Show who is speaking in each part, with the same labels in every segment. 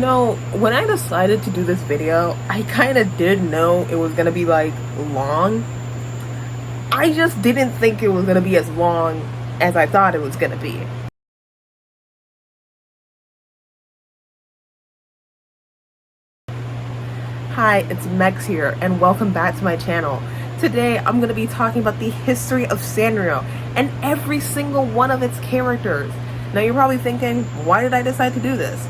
Speaker 1: When I decided to do this video, I kind of did know it was gonna be like long. I just didn't think it was gonna be as long as I thought it was gonna be. Hi, it's Mex here, and welcome back to my channel. Today, I'm going to be talking about the history of Sanrio and every single one of its characters. Now, you're probably thinking, why did I decide to do this?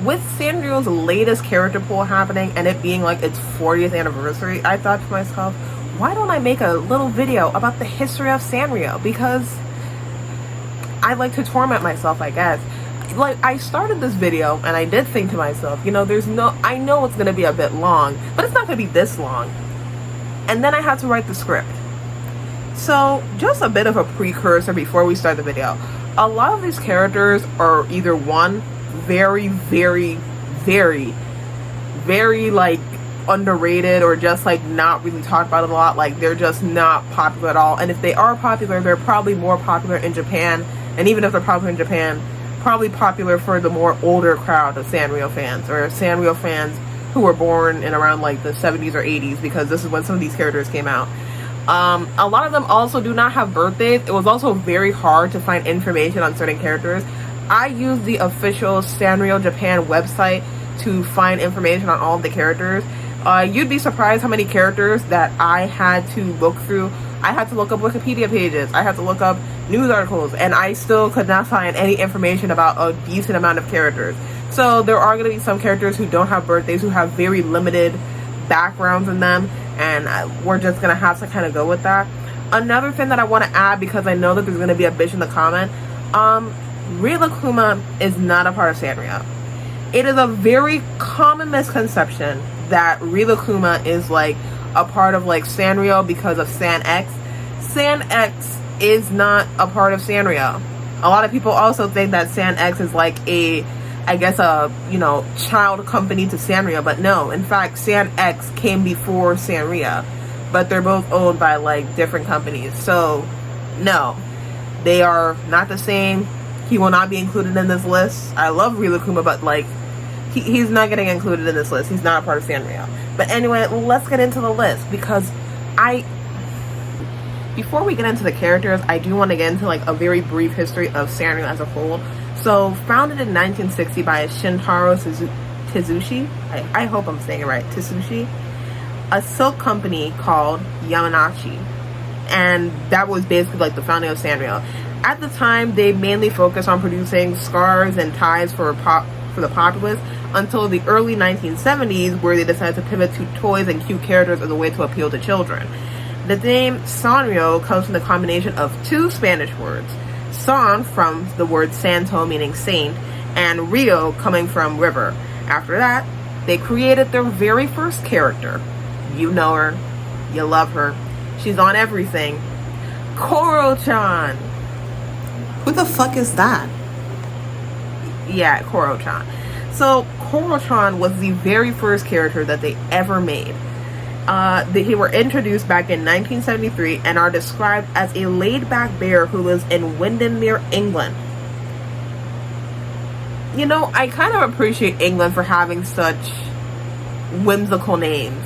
Speaker 1: With Sanrio's latest character pool happening and it being like its 40th anniversary, I thought to myself, why don't I make a little video about the history of Sanrio? Because I like to torment myself, I guess. Like, I started this video and I did think to myself, I know it's gonna be a bit long, but it's not gonna be this long. And then I had to write the script. So just a bit of a precursor before we start the video. A lot of these characters are either one, very like underrated, or just like not really talked about a lot. Like, they're just not popular at all. And if they are popular, they're probably more popular in Japan. And even if they're popular in Japan, probably popular for the more older crowd of Sanrio fans, or Sanrio fans who were born in around like the 70s or 80s, because this is when some of these characters came out. A lot of them also do not have birthdays. It was also very hard to find information on certain characters. I used the official Sanrio Japan website to find information on all of the characters. You'd be surprised how many characters that I had to look through. I had to look up Wikipedia pages, I had to look up news articles, and I still could not find any information about a decent amount of characters. So there are going to be some characters who don't have birthdays, who have very limited backgrounds in them, and we're just going to have to kind of go with that. Another thing that I want to add, because I know that there's going to be a bitch in the comment, Rilakkuma is not a part of Sanrio. It is a very common misconception that Rilakkuma is like a part of like Sanrio because of San X. San X is not a part of Sanrio. A lot of people also think that San X is like a child company to Sanrio, but no, in fact, San X came before Sanrio, but they're both owned by like different companies. So no, they are not the same. He will not be included in this list. I love Rilakkuma, but like he's not getting included in this list. He's not a part of Sanrio. But anyway, let's get into the list, because before we get into the characters, I do want to get into like a very brief history of Sanrio as a whole. So, founded in 1960 by Shintaro Tsushi, I hope I'm saying it right, Tsushi, a silk company called Yamanashi, and that was basically like the founding of Sanrio. At the time, they mainly focused on producing scarves and ties for the populace, until the early 1970s, where they decided to pivot to toys and cute characters as a way to appeal to children. The name Sanrio comes from the combination of two Spanish words, San from the word Santo meaning saint, and Rio coming from river. After that, they created their very first character. You know her, you love her, she's on everything, Koro-chan.
Speaker 2: Who the fuck is that?
Speaker 1: Yeah, Koro-chan. So Koro-chan was the very first character that they ever made. They were introduced back in 1973 and are described as a laid-back bear who lives in Windermere, England. You know, I kind of appreciate England for having such whimsical names.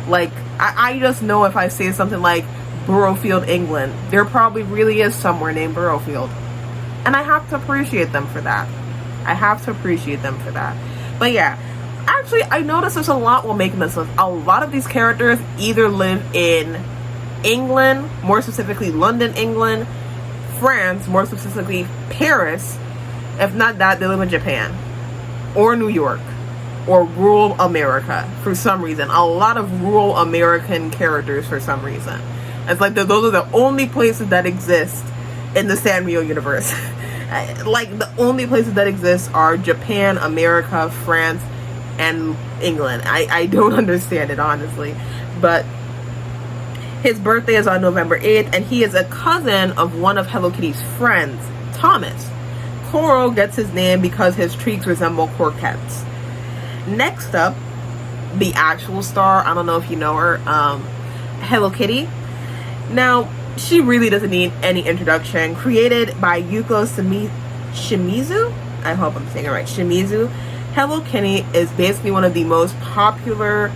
Speaker 1: Like, I just know if I say something like Burrowfield, England, there probably really is somewhere named Burrowfield. And I have to appreciate them for that. But yeah, actually, I noticed there's a lot while making this list. A lot of these characters either live in England, more specifically London, England, France, more specifically Paris. If not that, they live in Japan, or New York, or rural America for some reason. A lot of rural American characters for some reason. It's like those are the only places that exist in the Sanrio universe. Like, the only places that exist are Japan, America, France, and England. I don't understand it, honestly. But his birthday is on November 8th, and he is a cousin of one of Hello Kitty's friends, Thomas. Koro gets his name because his cheeks resemble croquettes. Next up, the actual star, I don't know if you know her, Hello Kitty. Now, she really doesn't need any introduction. Created by Yuko Shimizu, I hope I'm saying it right, Shimizu, Hello Kitty is basically one of the most popular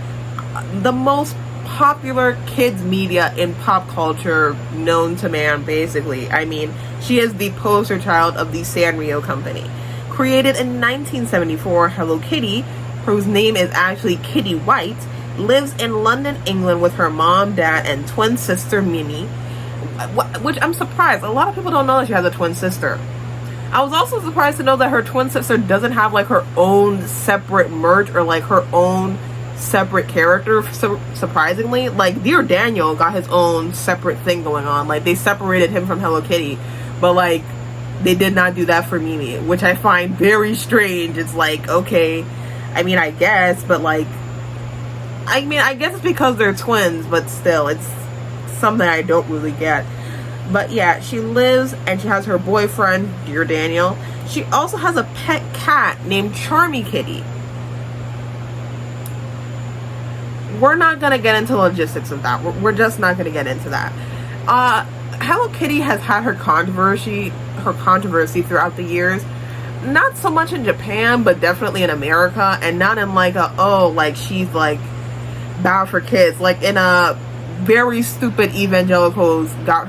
Speaker 1: kids media in pop culture known to man, basically. I mean, she is the poster child of the Sanrio company. Created in 1974, Hello Kitty, whose name is actually Kitty White, lives in London, England with her mom, dad, and twin sister Mimi, which I'm surprised. A lot of people don't know that she has a twin sister. I was also surprised to know that her twin sister doesn't have like her own separate merch or like her own separate character. Surprisingly, like Dear Daniel got his own separate thing going on. Like they separated him from Hello Kitty, but like they did not do that for Mimi, which I find very strange. It's like, okay, I mean, I guess, but like, I mean, I guess it's because they're twins, but still, it's something I don't really get. But yeah, she lives and she has her boyfriend, Dear Daniel. She also has a pet cat named Charmy Kitty. We're not gonna get into logistics of that. We're just not gonna get into that. Hello Kitty has had her controversy throughout the years. Not so much in Japan, but definitely in America, and not in like like she's like bad for kids. Like in a very stupid evangelicals got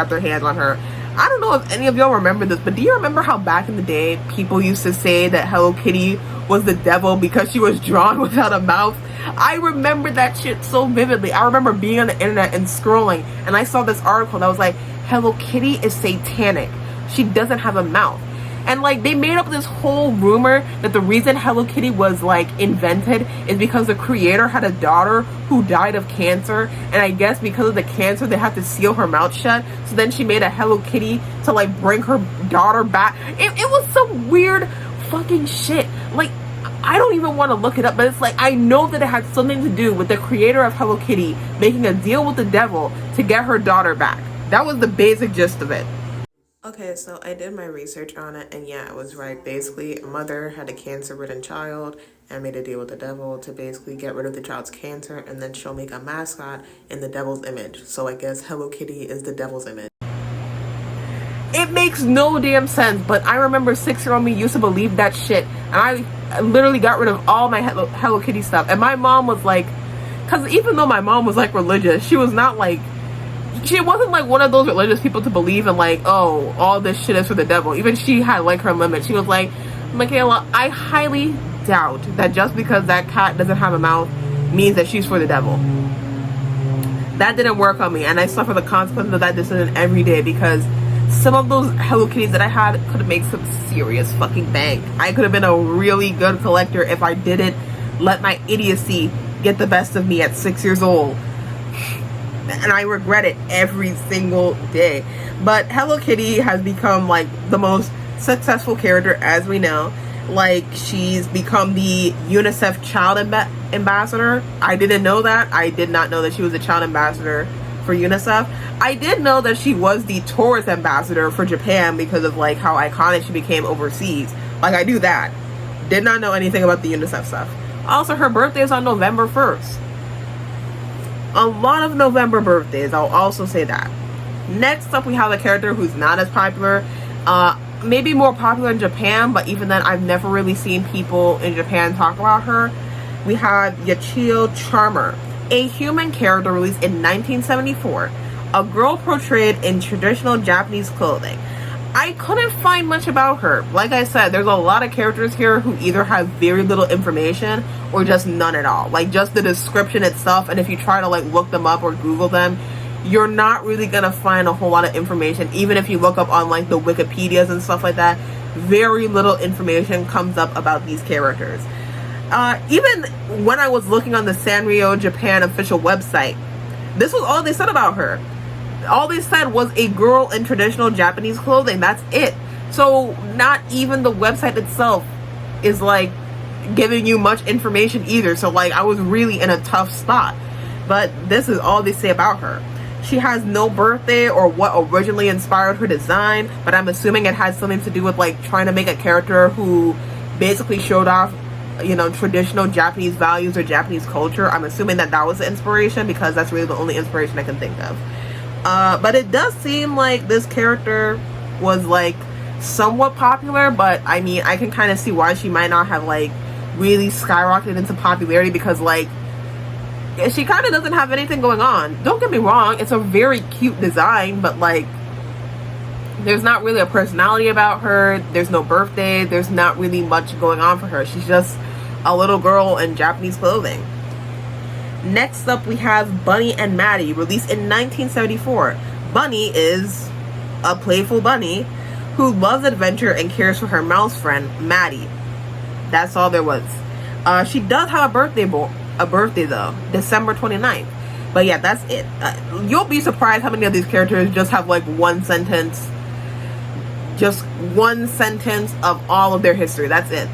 Speaker 1: their hands on her. I don't know if any of y'all remember this, but do you remember how back in the day people used to say that Hello Kitty was the devil because she was drawn without a mouth? I remember that shit so vividly. I remember being on the internet and scrolling, and I saw this article that was like, Hello Kitty is satanic. She doesn't have a mouth. And like they made up this whole rumor that the reason Hello Kitty was like invented is because the creator had a daughter who died of cancer, and I guess because of the cancer they had to seal her mouth shut, so then she made a Hello Kitty to like bring her daughter back. It was some weird fucking shit. Like I don't even want to look it up, but it's like I know that it had something to do with the creator of Hello Kitty making a deal with the devil to get her daughter back. That was the basic gist of it. Okay, so I did my research on it, and yeah, I was right. Basically, a mother had a cancer-ridden child and made a deal with the devil to basically get rid of the child's cancer, and then she'll make a mascot in the devil's image. So I guess Hello Kitty is the devil's image. It makes no damn sense, but I remember 6-year-old me used to believe that shit, and I literally got rid of all my Hello Kitty stuff. And my mom was like, because even though my mom was like religious, she wasn't like one of those religious people to believe in like, oh, all this shit is for the devil. Even she had like her limit. She was like, Michaela, I highly doubt that just because that cat doesn't have a mouth means that she's for the devil. That didn't work on me, and I suffer the consequences of that decision every day, because some of those Hello Kitties that I had could have made some serious fucking bank. I could have been a really good collector if I didn't let my idiocy get the best of me at 6 years old. And I regret it every single day. But Hello Kitty has become like the most successful character, as we know. Like, she's become the UNICEF child ambassador. I didn't know that. I did not know that she was a child ambassador for UNICEF. I did know that she was the tourist ambassador for Japan because of like how iconic she became overseas. Like, I knew that. Did not know anything about the UNICEF stuff. Also, her birthday is on November 1st. A lot of November birthdays, I'll also say that. Next up, we have a character who's not as popular. Maybe more popular in Japan, but even then, I've never really seen people in Japan talk about her. We have Yachio Charmer, a human character released in 1974. A girl portrayed in traditional Japanese clothing. I couldn't find much about her. Like I said, there's a lot of characters here who either have very little information or just none at all. Like, just the description itself, and if you try to like look them up or Google them, you're not really gonna find a whole lot of information. Even if you look up on like the Wikipedias and stuff like that, very little information comes up about these characters. Even when I was looking on the Sanrio Japan official website, this was all they said about her. All they said was a girl in traditional Japanese clothing. That's it. So not even the website itself is like giving you much information either. So like, I was really in a tough spot. But this is all they say about her. She has no birthday or what originally inspired her design, but I'm assuming it has something to do with like trying to make a character who basically showed off, you know, traditional Japanese values or Japanese culture. I'm assuming that was the inspiration, because that's really the only inspiration I can think of. But it does seem like this character was like somewhat popular, but I mean, I can kind of see why she might not have like really skyrocketed into popularity because, like, she kind of doesn't have anything going on. Don't get me wrong, it's a very cute design, but, like, there's not really a personality about her. There's no birthday. There's not really much going on for her. She's just a little girl in Japanese clothing. Next up, we have Bunny and Maddie, released in 1974. Bunny is a playful bunny who loves adventure and cares for her mouse friend, Maddie. That's all there was. She does have a birthday though, December 29th. But yeah, that's it. You'll be surprised how many of these characters just have like one sentence of all of their history. That's it.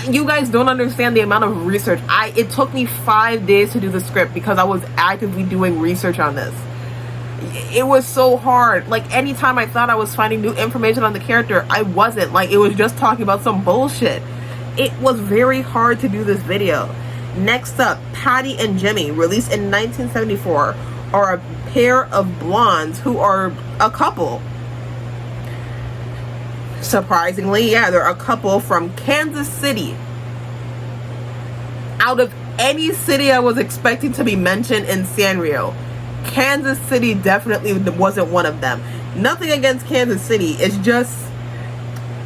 Speaker 1: You guys don't understand the amount of research. It took me 5 days to do the script because I was actively doing research on this. It was so hard. Like, anytime I thought I was finding new information on the character, I wasn't. Like, it was just talking about some bullshit. It was very hard to do this video. Next up, Patty and Jimmy, released in 1974, are a pair of blondes who are a couple. Surprisingly, yeah, they're a couple from Kansas City. Out of any city I was expecting to be mentioned in Sanrio, Kansas City definitely wasn't one of them. Nothing against Kansas City. It's just,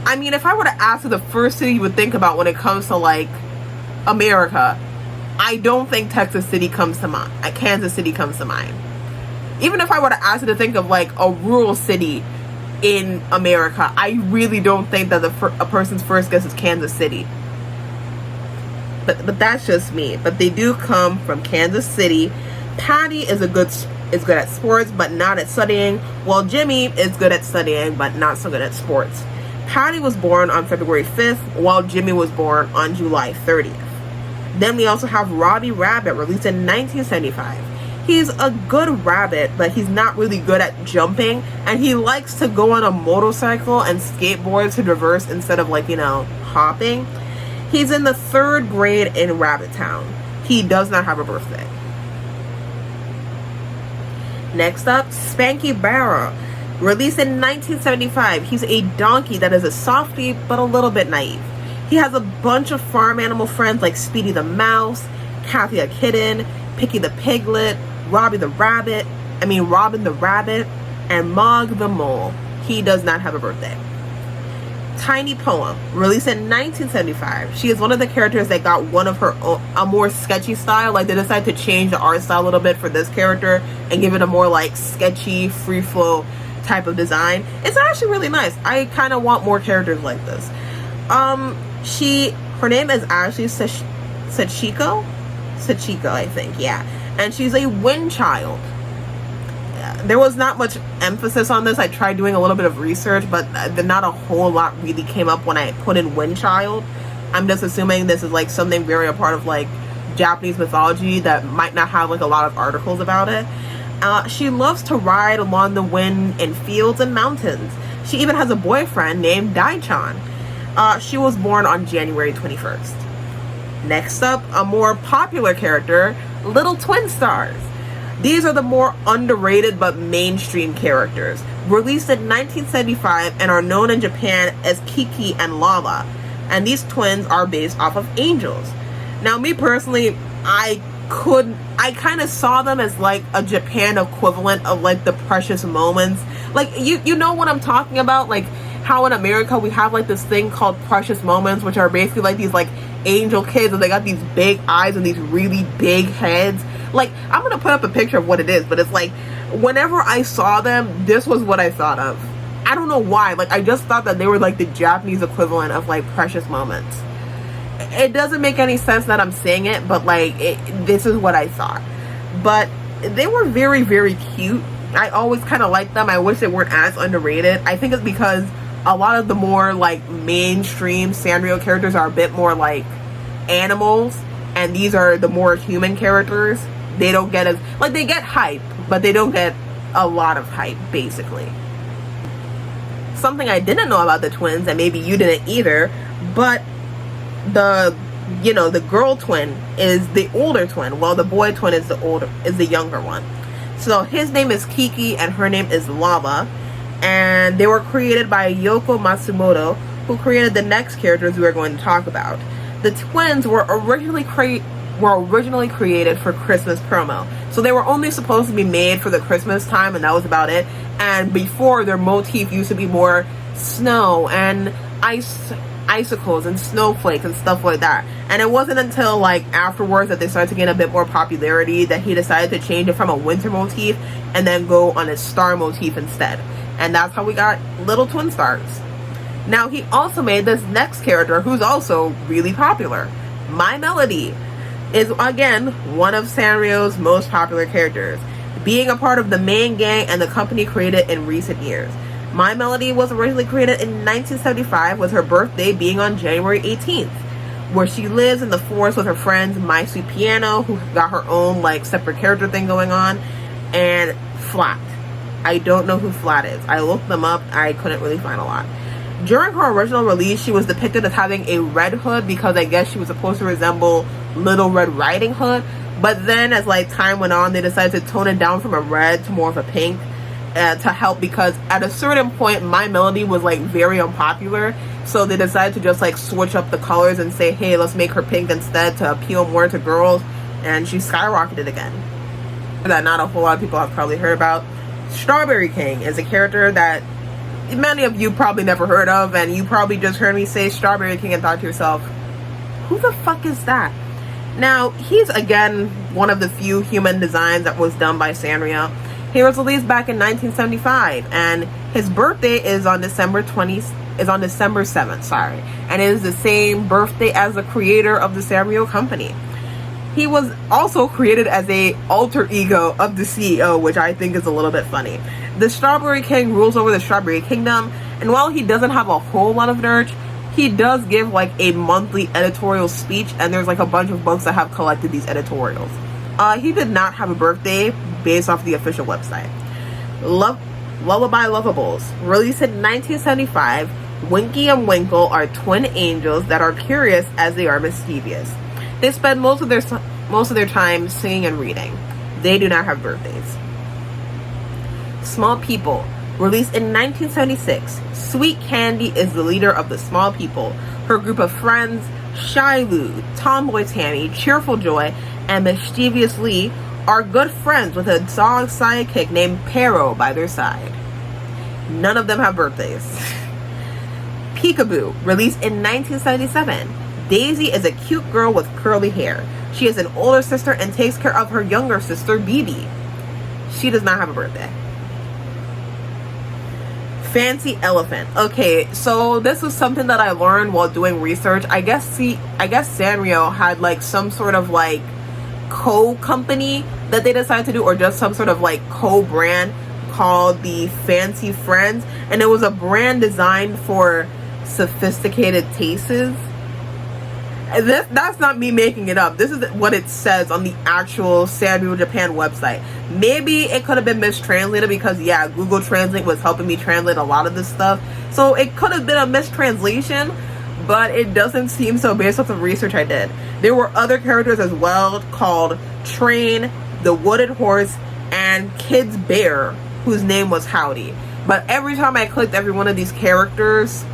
Speaker 1: I mean, if I were to ask you the first city you would think about when it comes to, like, America, I don't think Texas City comes to mind. Kansas City comes to mind. Even if I were to ask you to think of, like, a rural city in America, I really don't think that a person's first guess is Kansas City. But that's just me. But they do come from Kansas City. Patty is good at sports but not at studying, while Jimmy is good at studying but not so good at sports. Patty was born on February 5th, while Jimmy was born on July 30th. Then we also have Robbie Rabbit, released in 1975. He's a good rabbit, but he's not really good at jumping, and he likes to go on a motorcycle and skateboard to traverse instead of, like, you know, hopping. He's in the 3rd grade in Rabbit Town. He does not have a birthday. Next up, Spanky Barra, released in 1975. He's a donkey that is a softie, but a little bit naive. He has a bunch of farm animal friends like Speedy the Mouse, Kathy a Kitten, Picky the Piglet, Robin the Rabbit, and Mog the Mole. He does not have a birthday. Tiny Poem, released in 1975. She is one of the characters that got one of her own, a more sketchy style. Like, they decided to change the art style a little bit for this character and give it a more, like, sketchy, free flow type of design. It's actually really nice. I kind of want more characters like this. Her name is Ashley Sachiko, I think, yeah. And she's a wind child. There was not much emphasis on this. I tried doing a little bit of research, but not a whole lot really came up when I put in wind child. I'm just assuming this is, like, something very a part of, like, Japanese mythology that might not have, like, a lot of articles about it. She loves to ride along the wind in fields and mountains. She even has a boyfriend named Dai-chan. She was born on January 21st. Next up, a more popular character, Little Twin Stars. These are the more underrated but mainstream characters, released in 1975 and are known in Japan as Kiki and Lala. And these twins are based off of angels. Now, me personally, I kind of saw them as, like, a Japan equivalent of, like, the Precious Moments. Like, you know what I'm talking about? Like, how in America we have, like, this thing called Precious Moments, which are basically, like, these, like, angel kids, and they got these big eyes and these really big heads. Like, I'm gonna put up a picture of what it is, but it's like, whenever I saw them, this was what I thought of. I don't know why. Like, I just thought that they were, like, the Japanese equivalent of, like, Precious Moments. It doesn't make any sense that I'm saying it, but, like, this is what I thought. But they were very, very cute. I always kind of liked them. I wish they weren't as underrated. I think it's because a lot of the more, like, mainstream Sanrio characters are a bit more like animals, and these are the more human characters. They don't get as, like, they get hype, but they don't get a lot of hype, basically. Something I didn't know about the twins, and maybe you didn't either, but the girl twin is the older twin, while the boy twin is the younger one. So his name is Kiki and her name is Lava, and they were created by Yoko Matsumoto, who created the next characters we are going to talk about. The twins were originally created for Christmas promo. So they were only supposed to be made for the Christmas time, and that was about it. And before, their motif used to be more snow and icicles and snowflakes and stuff like that. And it wasn't until like afterwards that they started to gain a bit more popularity that he decided to change it from a winter motif and then go on a star motif instead. And that's how we got little twin stars. Now, he also made this next character who's also really popular. My Melody is, again, one of Sanrio's most popular characters, being a part of the main gang and the company created in recent years. My Melody was originally created in 1975, with her birthday being on January 18th, where she lives in the forest with her friends My Sweet Piano, who got her own like separate character thing going on, and Flat. I don't know who Flat is. I looked them up. I couldn't really find a lot. During her original release, she was depicted as having a red hood because I guess she was supposed to resemble Little Red Riding Hood. But then as like time went on, they decided to tone it down from a red to more of a pink to help, because at a certain point My Melody was like very unpopular. So they decided to just like switch up the colors and say, hey, let's make her pink instead to appeal more to girls. And she skyrocketed again. That not a whole lot of people have probably heard about. Strawberry King is a character that many of you probably never heard of, and you probably just heard me say Strawberry King and thought to yourself, who the fuck is that? Now, he's again one of the few human designs that was done by Sanrio. He was released back in 1975, and his birthday is on December 7th, sorry. And it is the same birthday as the creator of the Sanrio company. He was also created as a alter ego of the CEO, which I think is a little bit funny. The Strawberry King rules over the Strawberry Kingdom, and while he doesn't have a whole lot of merch, he does give like a monthly editorial speech, and there's like a bunch of books that have collected these editorials. He did not have a birthday based off the official website. Lullaby Lovables, released in 1975, Winky and Winkle are twin angels that are curious as they are mischievous. They spend most of their time singing and reading. They do not have birthdays. Small People, released in 1976. Sweet Candy is the leader of the Small People. Her group of friends, Shy Lou, Tomboy Tammy, Cheerful Joy, and Mischievous Lee, are good friends with a dog sidekick named Pero by their side. None of them have birthdays. Peekaboo, released in 1977. Daisy is a cute girl with curly hair. She is an older sister and takes care of her younger sister, Bibi. She does not have a birthday. Fancy Elephant. Okay, so this was something that I learned while doing research. I guess Sanrio had like some sort of like co-company that they decided to do, or just some sort of like co-brand called the Fancy Friends, and it was a brand designed for sophisticated tastes. That's not me making it up. This is what it says on the actual Sanrio Japan website. Maybe it could have been mistranslated because, yeah, Google Translate was helping me translate a lot of this stuff. So it could have been a mistranslation, but it doesn't seem so based off the research I did. There were other characters as well called Train, the Wooded Horse, and Kid's Bear, whose name was Howdy. But every time I clicked every one of these characters,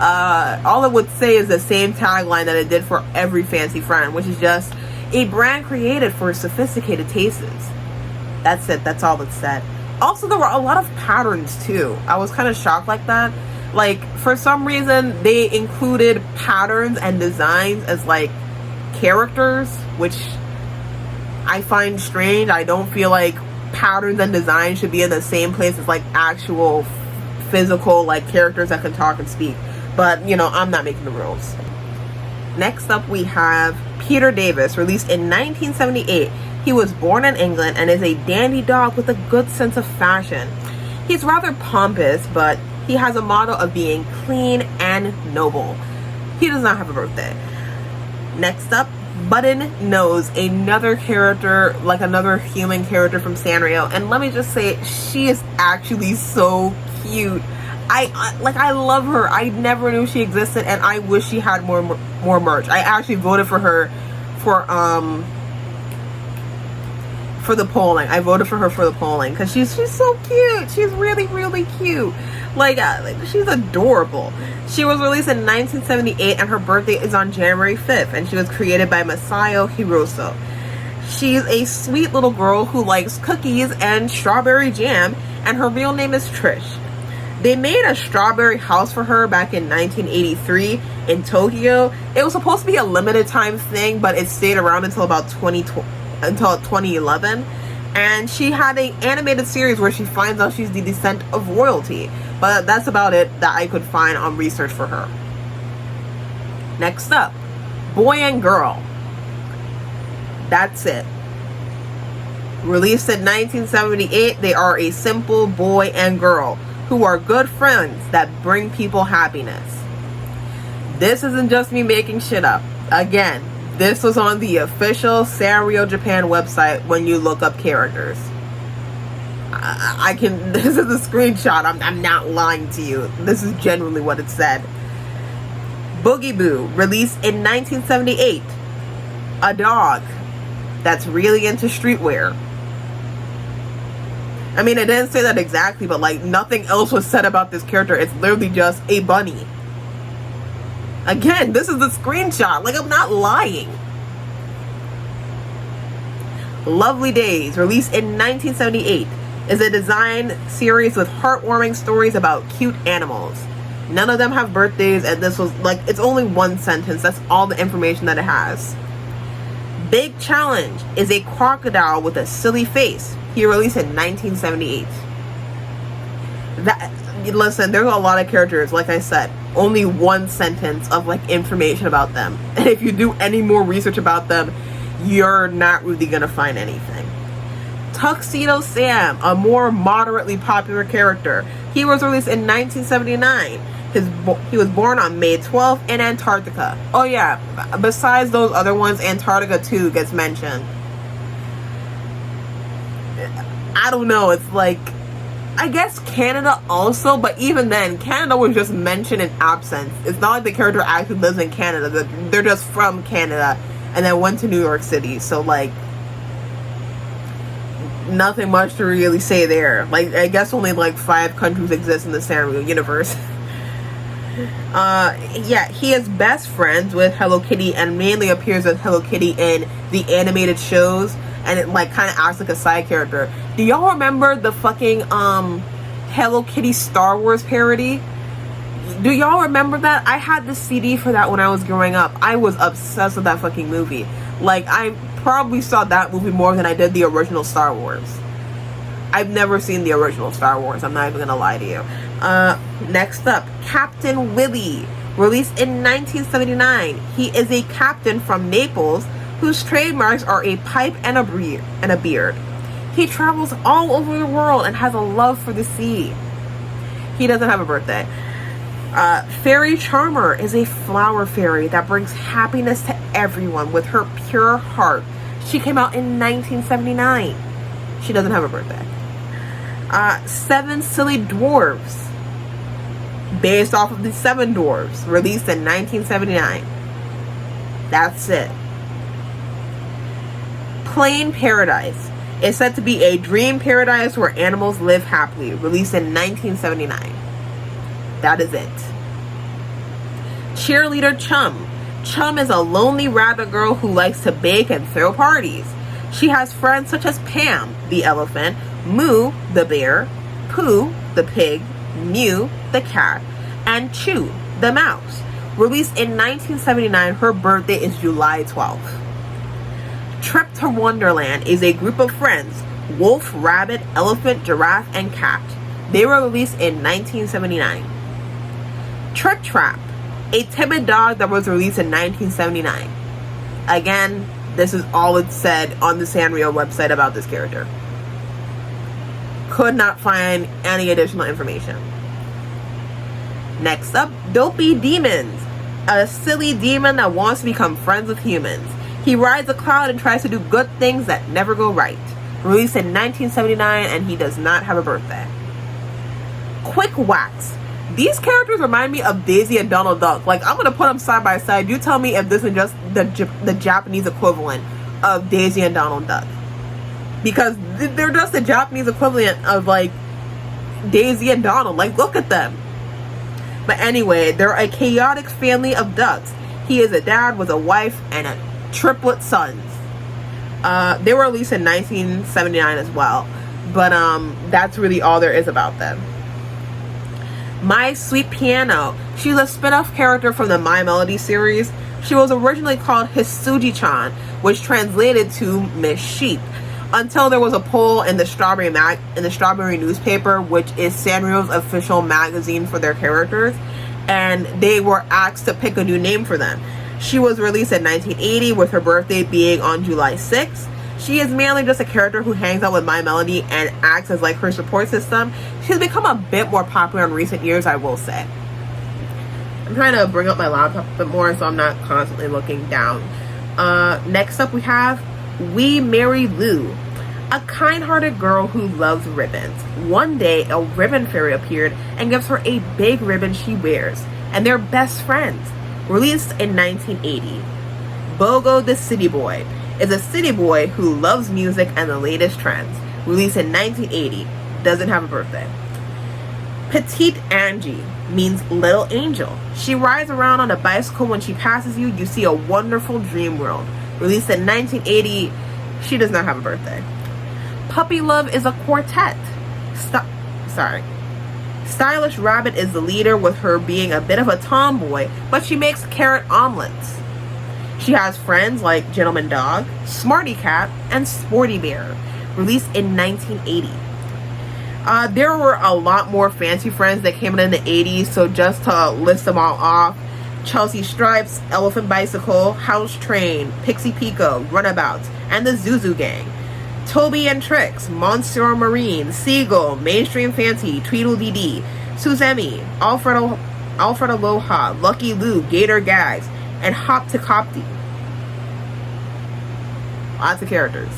Speaker 1: all it would say is the same tagline that it did for every Fancy Friend, which is just a brand created for sophisticated tastes. That's it. That's all it said. Also, there were a lot of patterns too. I was kind of shocked like that. Like, for some reason, they included patterns and designs as like characters, which I find strange. I don't feel like patterns and designs should be in the same place as like actual physical like characters that can talk and speak. But, you know, I'm not making the rules. Next up, we have Peter Davis, released in 1978. He was born in England and is a dandy dog with a good sense of fashion. He's rather pompous, but he has a motto of being clean and noble. He does not have a birthday. Next up, Button Nose, another character, like another human character from Sanrio. And let me just say, she is actually so cute. I love her. I never knew she existed, and I wish she had more merch. I actually voted for her for the polling. I voted for her for the polling because she's so cute. She's really, really cute. Like, she's adorable. She was released in 1978 and her birthday is on January 5th, and she was created by Masayo Hiroso. She's a sweet little girl who likes cookies and strawberry jam, and her real name is Trish. They made a strawberry house for her back in 1983 in Tokyo. It was supposed to be a limited time thing, but it stayed around until about 2011. And she had an animated series where she finds out she's the descent of royalty. But that's about it that I could find on research for her. Next up, Boy and Girl. That's it. Released in 1978, they are a simple boy and girl who are good friends that bring people happiness. This isn't just me making shit up. Again, this was on the official Sanrio Japan website when you look up characters. This is a screenshot. I'm not lying to you. This is genuinely what it said. Boogie Boo, released in 1978. A dog that's really into streetwear. I mean, it didn't say that exactly, but like nothing else was said about this character. It's literally just a bunny. Again, this is the screenshot. Like, I'm not lying. Lovely Days, released in 1978, is a design series with heartwarming stories about cute animals. None of them have birthdays, and this was like, it's only one sentence. That's all the information that it has. Big Challenge is a crocodile with a silly face. He released in 1978. Listen, there's a lot of characters, like I said, only one sentence of like information about them. And if you do any more research about them, you're not really gonna find anything. Tuxedo Sam, a more moderately popular character. He was released in 1979. He was born on May 12th in Antarctica. Oh yeah, besides those other ones, Antarctica too gets mentioned. I don't know, it's like, I guess Canada also, but even then, Canada was just mentioned in absence. It's not like the character actually lives in Canada. They're just from Canada and then went to New York City. So like, nothing much to really say there. Like, I guess only like 5 countries exist in the Sanrio universe. Yeah, he is best friends with Hello Kitty and mainly appears with Hello Kitty in the animated shows, and it like kind of acts like a side character. Do y'all remember the fucking Hello Kitty Star Wars parody? Do y'all remember that? I had the CD for that when I was growing up. I was obsessed with that fucking movie. Like, I probably saw that movie more than I did the original Star Wars. I've never seen the original Star Wars, I'm not even gonna lie to you. Next up, Captain Willy, released in 1979. He is a captain from Naples whose trademarks are a pipe and a beard. He travels all over the world and has a love for the sea. He doesn't have a birthday. Fairy Charmer is a flower fairy that brings happiness to everyone with her pure heart. She came out in 1979. She doesn't have a birthday. 7 Silly Dwarves, based off of the 7 Dwarves, released in 1979. That's it. Plain Paradise is said to be a dream paradise where animals live happily, released in 1979. That is it. Cheerleader Chum. Chum is a lonely rabbit girl who likes to bake and throw parties. She has friends such as Pam, the elephant, Moo, the bear, Pooh, the pig, Mew, the cat, and Chew, the mouse. Released in 1979, her birthday is July 12th. Trip to Wonderland is a group of friends, wolf, rabbit, elephant, giraffe, and cat. They were released in 1979. Trick Trap, a timid dog that was released in 1979. Again, this is all it said on the Sanrio website about this character. Could not find any additional information. Next up, Dopey Demons, a silly demon that wants to become friends with humans. He rides a cloud and tries to do good things that never go right. Released in 1979, and he does not have a birthday. Quick Wax. These characters remind me of Daisy and Donald Duck. Like, I'm gonna put them side by side. You tell me if this is just the Japanese equivalent of Daisy and Donald Duck. Because they're just the Japanese equivalent of, like, Daisy and Donald. Like, look at them. But anyway, they're a chaotic family of ducks. He is a dad with a wife and a triplet sons. They were released in 1979 as well. But that's really all there is about them. My Sweet Piano. She's a spin-off character from the My Melody series. She was originally called Hisuji-chan, which translated to Miss Sheep, until there was a poll in the Strawberry newspaper, which is Sanrio's official magazine for their characters, and they were asked to pick a new name for them. She was released in 1980, with her birthday being on July 6th. She is mainly just a character who hangs out with My Melody and acts as like her support system. She's become a bit more popular in recent years, I will say. I'm trying to bring up my laptop a bit more so I'm not constantly looking down. Next up we have We Mary Lou, a kind-hearted girl who loves ribbons. One day, a ribbon fairy appeared and gives her a big ribbon she wears, and they're best friends. Released in 1980. Bogo the City Boy is a city boy who loves music and the latest trends. Released in 1980. Doesn't have a birthday. Petite Angie means little angel. She rides around on a bicycle. When she passes you, you see a wonderful dream world. Released in 1980. She does not have a birthday. Puppy Love is a quartet. Stylish Rabbit is the leader, with her being a bit of a tomboy, but she makes carrot omelets. She has friends like Gentleman Dog, Smarty Cat, and Sporty Bear. Released in 1980. There were a lot more fancy friends that came in the 80s, so just to list them all off: Chelsea Stripes, Elephant Bicycle, House Train, Pixie Pico, Runabouts, and the Zuzu Gang. Toby and Trix, Monsieur Marine, Seagull, Mainstream Fancy, Tweedledee, Suzemi, Alfred Aloha, Lucky Lou, Gator Gags, and Hop to Copty. Lots of characters.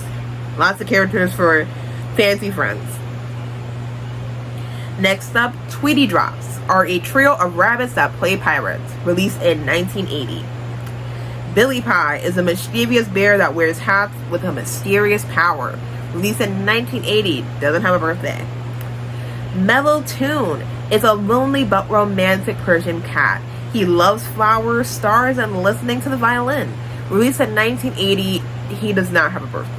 Speaker 1: Lots of characters for fancy friends. Next up, Tweety Drops are a trio of rabbits that play pirates. Released in 1980. Billy Pie is a mischievous bear that wears hats with a mysterious power. Released in 1980. Doesn't have a birthday. Mellow Tune is a lonely but romantic Persian cat. He loves flowers, stars, and listening to the violin. Released in 1980. He does not have a birthday.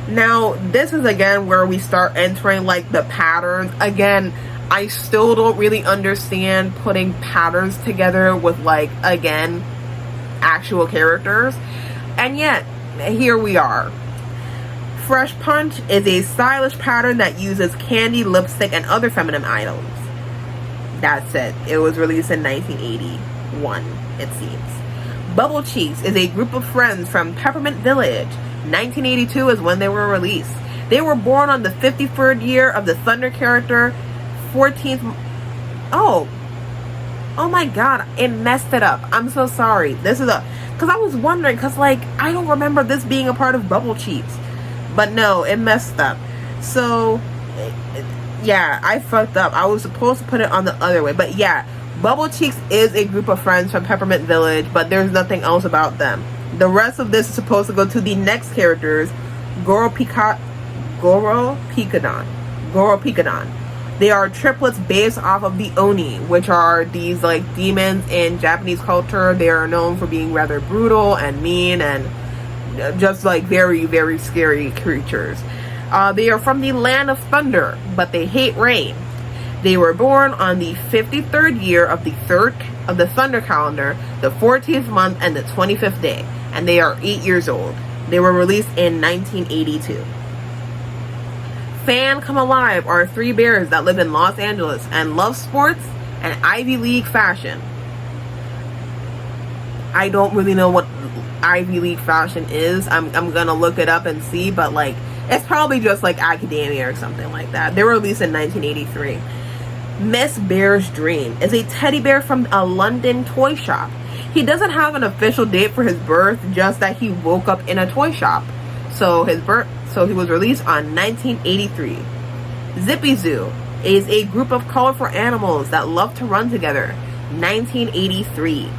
Speaker 1: Now, this is again where we start entering like the patterns. Again, I still don't really understand putting patterns together with, like, again, actual characters. And yet, here we are. Fresh Punch is a stylish pattern that uses candy, lipstick, and other feminine items. That's it. It was released in 1981, it seems. Bubble Cheeks is a group of friends from Peppermint Village. 1982 is when they were released. They were born on the 53rd year of the Thunder character, 14th. Oh my god, it messed it up. I'm so sorry. This is because I was wondering, because like I don't remember this being a part of Bubble Cheeks, but no, it messed up. So yeah, I fucked up. I was supposed to put it on the other way, but yeah, Bubble Cheeks is a group of friends from Peppermint Village, but there's nothing else about them. The rest of this is supposed to go to the next characters, Goro Picadon. They are triplets based off of the Oni, which are these like demons in Japanese culture. They are known for being rather brutal and mean and just like very, very scary creatures. They are from the land of thunder, but they hate rain. They were born on the 53rd year of the thunder calendar, the 14th month and the 25th day, and they are 8 years old. They were released in 1982. Fan Come Alive are 3 bears that live in Los Angeles and love sports and Ivy League fashion. I don't really know what Ivy League fashion is. I'm gonna look it up and see, but like it's probably just like academia or something like that. They were released in 1983. Miss Bear's Dream is a teddy bear from a London toy shop. He doesn't have an official date for his birth, just that he woke up in a toy shop. So he was released on 1983. Zippy Zoo is a group of colorful animals that love to run together. 1983.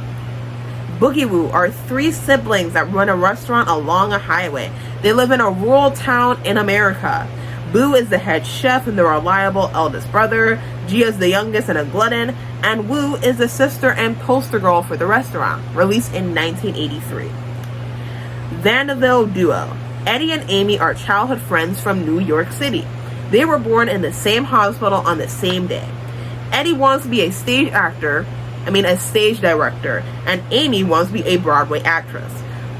Speaker 1: Boogie Woo are 3 siblings that run a restaurant along a highway. They live in a rural town in America. Boo is the head chef and the reliable eldest brother. Gia is the youngest and a glutton. And Woo is the sister and poster girl for the restaurant, released in 1983. Vanderbilt Duo. Eddie and Amy are childhood friends from New York City. They were born in the same hospital on the same day. Eddie wants to be a stage director, and Amy wants to be a Broadway actress.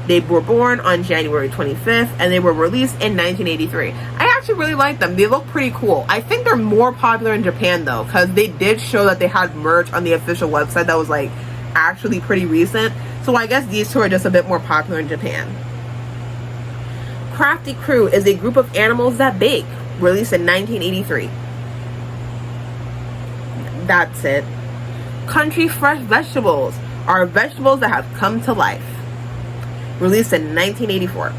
Speaker 1: They were born on January 25th, and they were released in 1983. I actually really like them. They look pretty cool. I think they're more popular in Japan, though, because they did show that they had merch on the official website that was, like, actually pretty recent. So I guess these two are just a bit more popular in Japan. Crafty Crew is a group of animals that bake, released in 1983. That's it. Country Fresh Vegetables are vegetables that have come to life, released in 1984.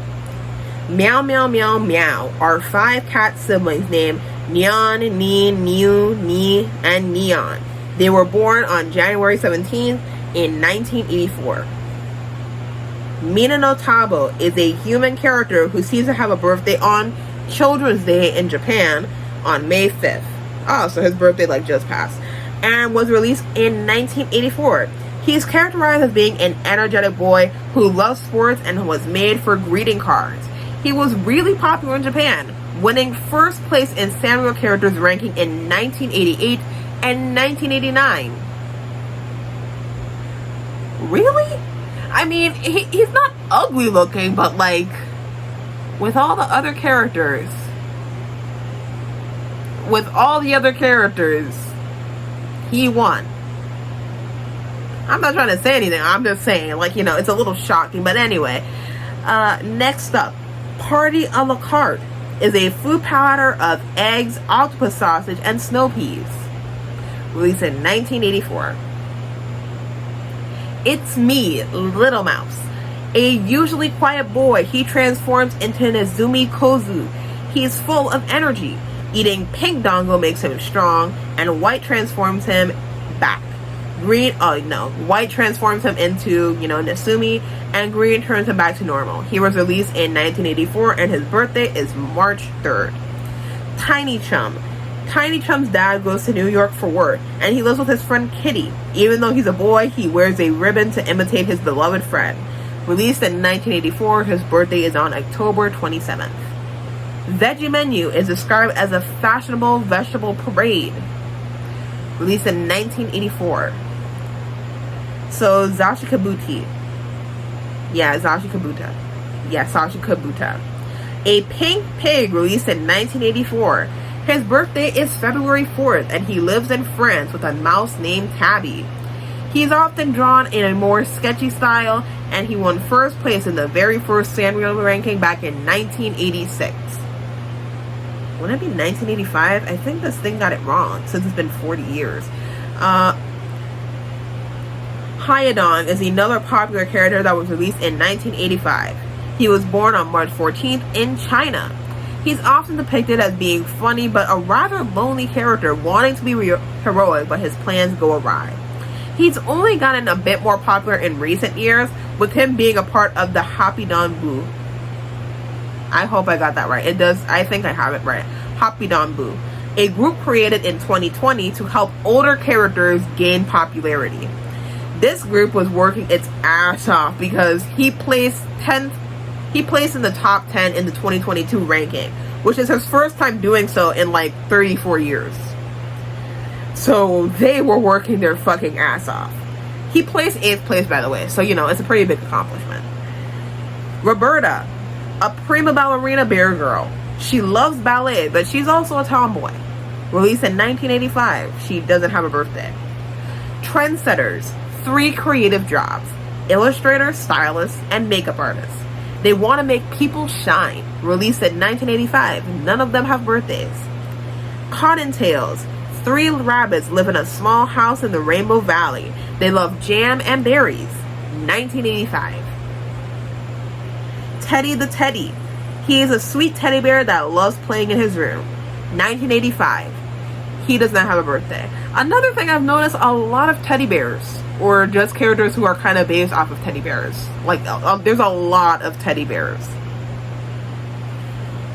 Speaker 1: Meow Meow Meow Meow are 5 cat siblings named Neon, Nee, Niu, Ni, and Neon. They were born on January 17th in 1984. Mina no Tabo is a human character who seems to have a birthday on Children's Day in Japan on May 5th. Oh, so his birthday just passed. And was released in 1984. He is characterized as being an energetic boy who loves sports and was made for greeting cards. He was really popular in Japan, winning first place in Sanrio characters ranking in 1988 and 1989. Really? I mean, he's not ugly looking, but with all the other characters, he won. I'm not trying to say anything. I'm just saying, it's a little shocking. But anyway, next up, Party a la carte is a food platter of eggs, octopus sausage, and snow peas. Released in 1984. It's me, Little Mouse. A usually quiet boy, he transforms into Nezumi Kozu. He's full of energy. Eating pink dango makes him strong, and white transforms him back. White transforms him into, Nesumi, and green turns him back to normal. He was released in 1984, and his birthday is March 3rd. Tiny Chum. Tiny Chum's dad goes to New York for work, and he lives with his friend Kitty. Even though he's a boy, he wears a ribbon to imitate his beloved friend. Released in 1984, his birthday is on October 27th. Veggie Menu is described as a fashionable vegetable parade. Released in 1984. So, Sashi Kabuta. A pink pig, released in 1984. His birthday is February 4th, and he lives in France with a mouse named Tabby. He's often drawn in a more sketchy style, and he won first place in the very first Sanrio ranking back in 1986. Wouldn't it be 1985? I think this thing got it wrong, since it's been 40 years. Hyodon is another popular character that was released in 1985. He was born on March 14th in China. He's often depicted as being funny, but a rather lonely character, wanting to be heroic, but his plans go awry. He's only gotten a bit more popular in recent years, with him being a part of the Happy Don Boo. I hope I got that right. It does. I think I have it right. Happy Don Boo, a group created in 2020 to help older characters gain popularity. This group was working its ass off because he placed in the top 10 in the 2022 ranking, which is his first time doing so in 34 years. So they were working their fucking ass off. He placed 8th place, by the way, so it's a pretty big accomplishment. Roberta, a prima ballerina bear girl. She loves ballet, but she's also a tomboy. Released in 1985. She doesn't have a birthday. Trendsetters, 3 creative jobs: illustrator, stylist, and makeup artist. They want to make people shine. Released in 1985. None of them have birthdays. Cottontails, 3 rabbits live in a small house in the Rainbow Valley. They love jam and berries. 1985. Teddy the Teddy. He is a sweet teddy bear that loves playing in his room. 1985. He does not have a birthday. Another thing I've noticed, a lot of teddy bears, or just characters who are kind of based off of teddy bears. There's a lot of teddy bears.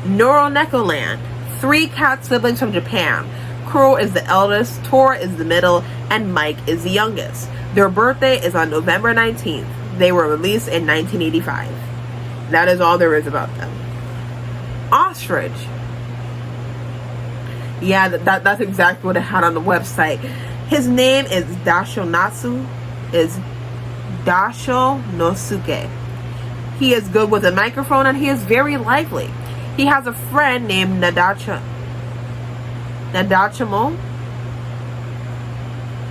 Speaker 1: Neuronecoland. 3 cat siblings from Japan. Kuro is the eldest, Tora is the middle, and Mike is the youngest. Their birthday is on November 19th. They were released in 1985. That is all there is about them. Ostrich. Yeah, that's exactly what it had on the website. His name is Dashonosuke. He is good with a microphone and he is very lively. He has a friend named Nadachimo.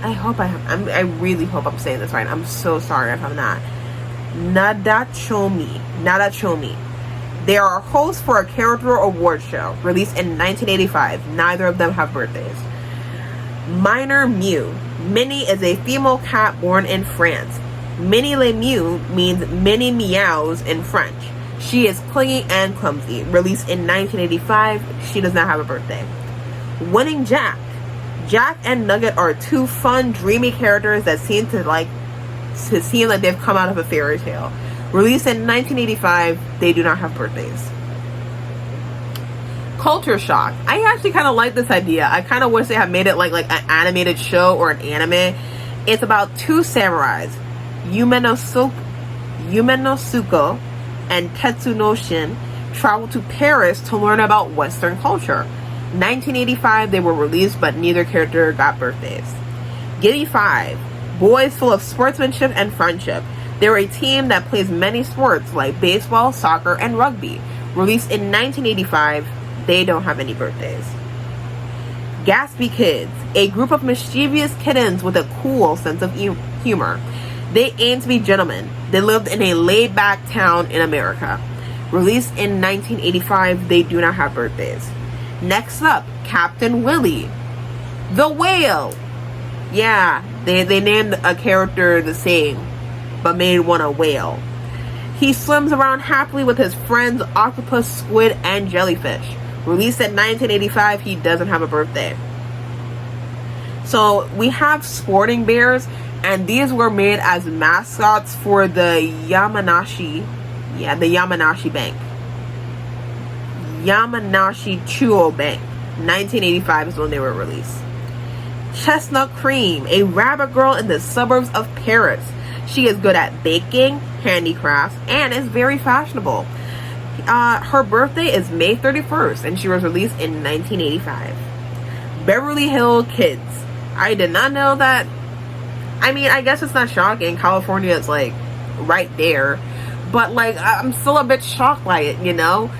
Speaker 1: I really hope I'm saying this right. I'm so sorry if I'm not. Nadachomi. They are hosts for a character award show released in 1985. Neither of them have birthdays. Minor Mew. Minnie is a female cat born in France. Minnie Le Mew means many meows in French. She is clingy and clumsy. Released in 1985. She does not have a birthday. Winning Jack. Jack and Nugget are 2 fun, dreamy characters that seem like they've come out of a fairy tale. Released in 1985, they do not have birthdays. Culture Shock. I actually kind of like this idea. I kind of wish they had made it like an animated show or an anime. It's about 2 samurais, Yumenosuke and Tetsunoshin, travel to Paris to learn about Western culture. 1985, they were released, but neither character got birthdays. Giddy 5. Boys full of sportsmanship and friendship. They're a team that plays many sports like baseball, soccer, and rugby. Released in 1985, they don't have any birthdays. Gatsby Kids. A group of mischievous kittens with a cool sense of humor. They aim to be gentlemen. They lived in a laid-back town in America. Released in 1985, they do not have birthdays. Next up, Captain Willie. The Whale. Yeah, they named a character the same, but made one a whale. He swims around happily with his friends octopus, squid, and jellyfish. Released in 1985, he doesn't have a birthday. So we have sporting bears, and these were made as mascots for the Yamanashi Bank. Yamanashi Chuo Bank. 1985 is when they were released. Chestnut Cream, a rabbit girl in the suburbs of Paris. She is good at baking, handicrafts, and is very fashionable. Her birthday is May 31st, and she was released in 1985. Beverly Hills Kids. I did not know that. I mean, I guess it's not shocking. California is like right there, but like I'm still a bit shocked by it, you know.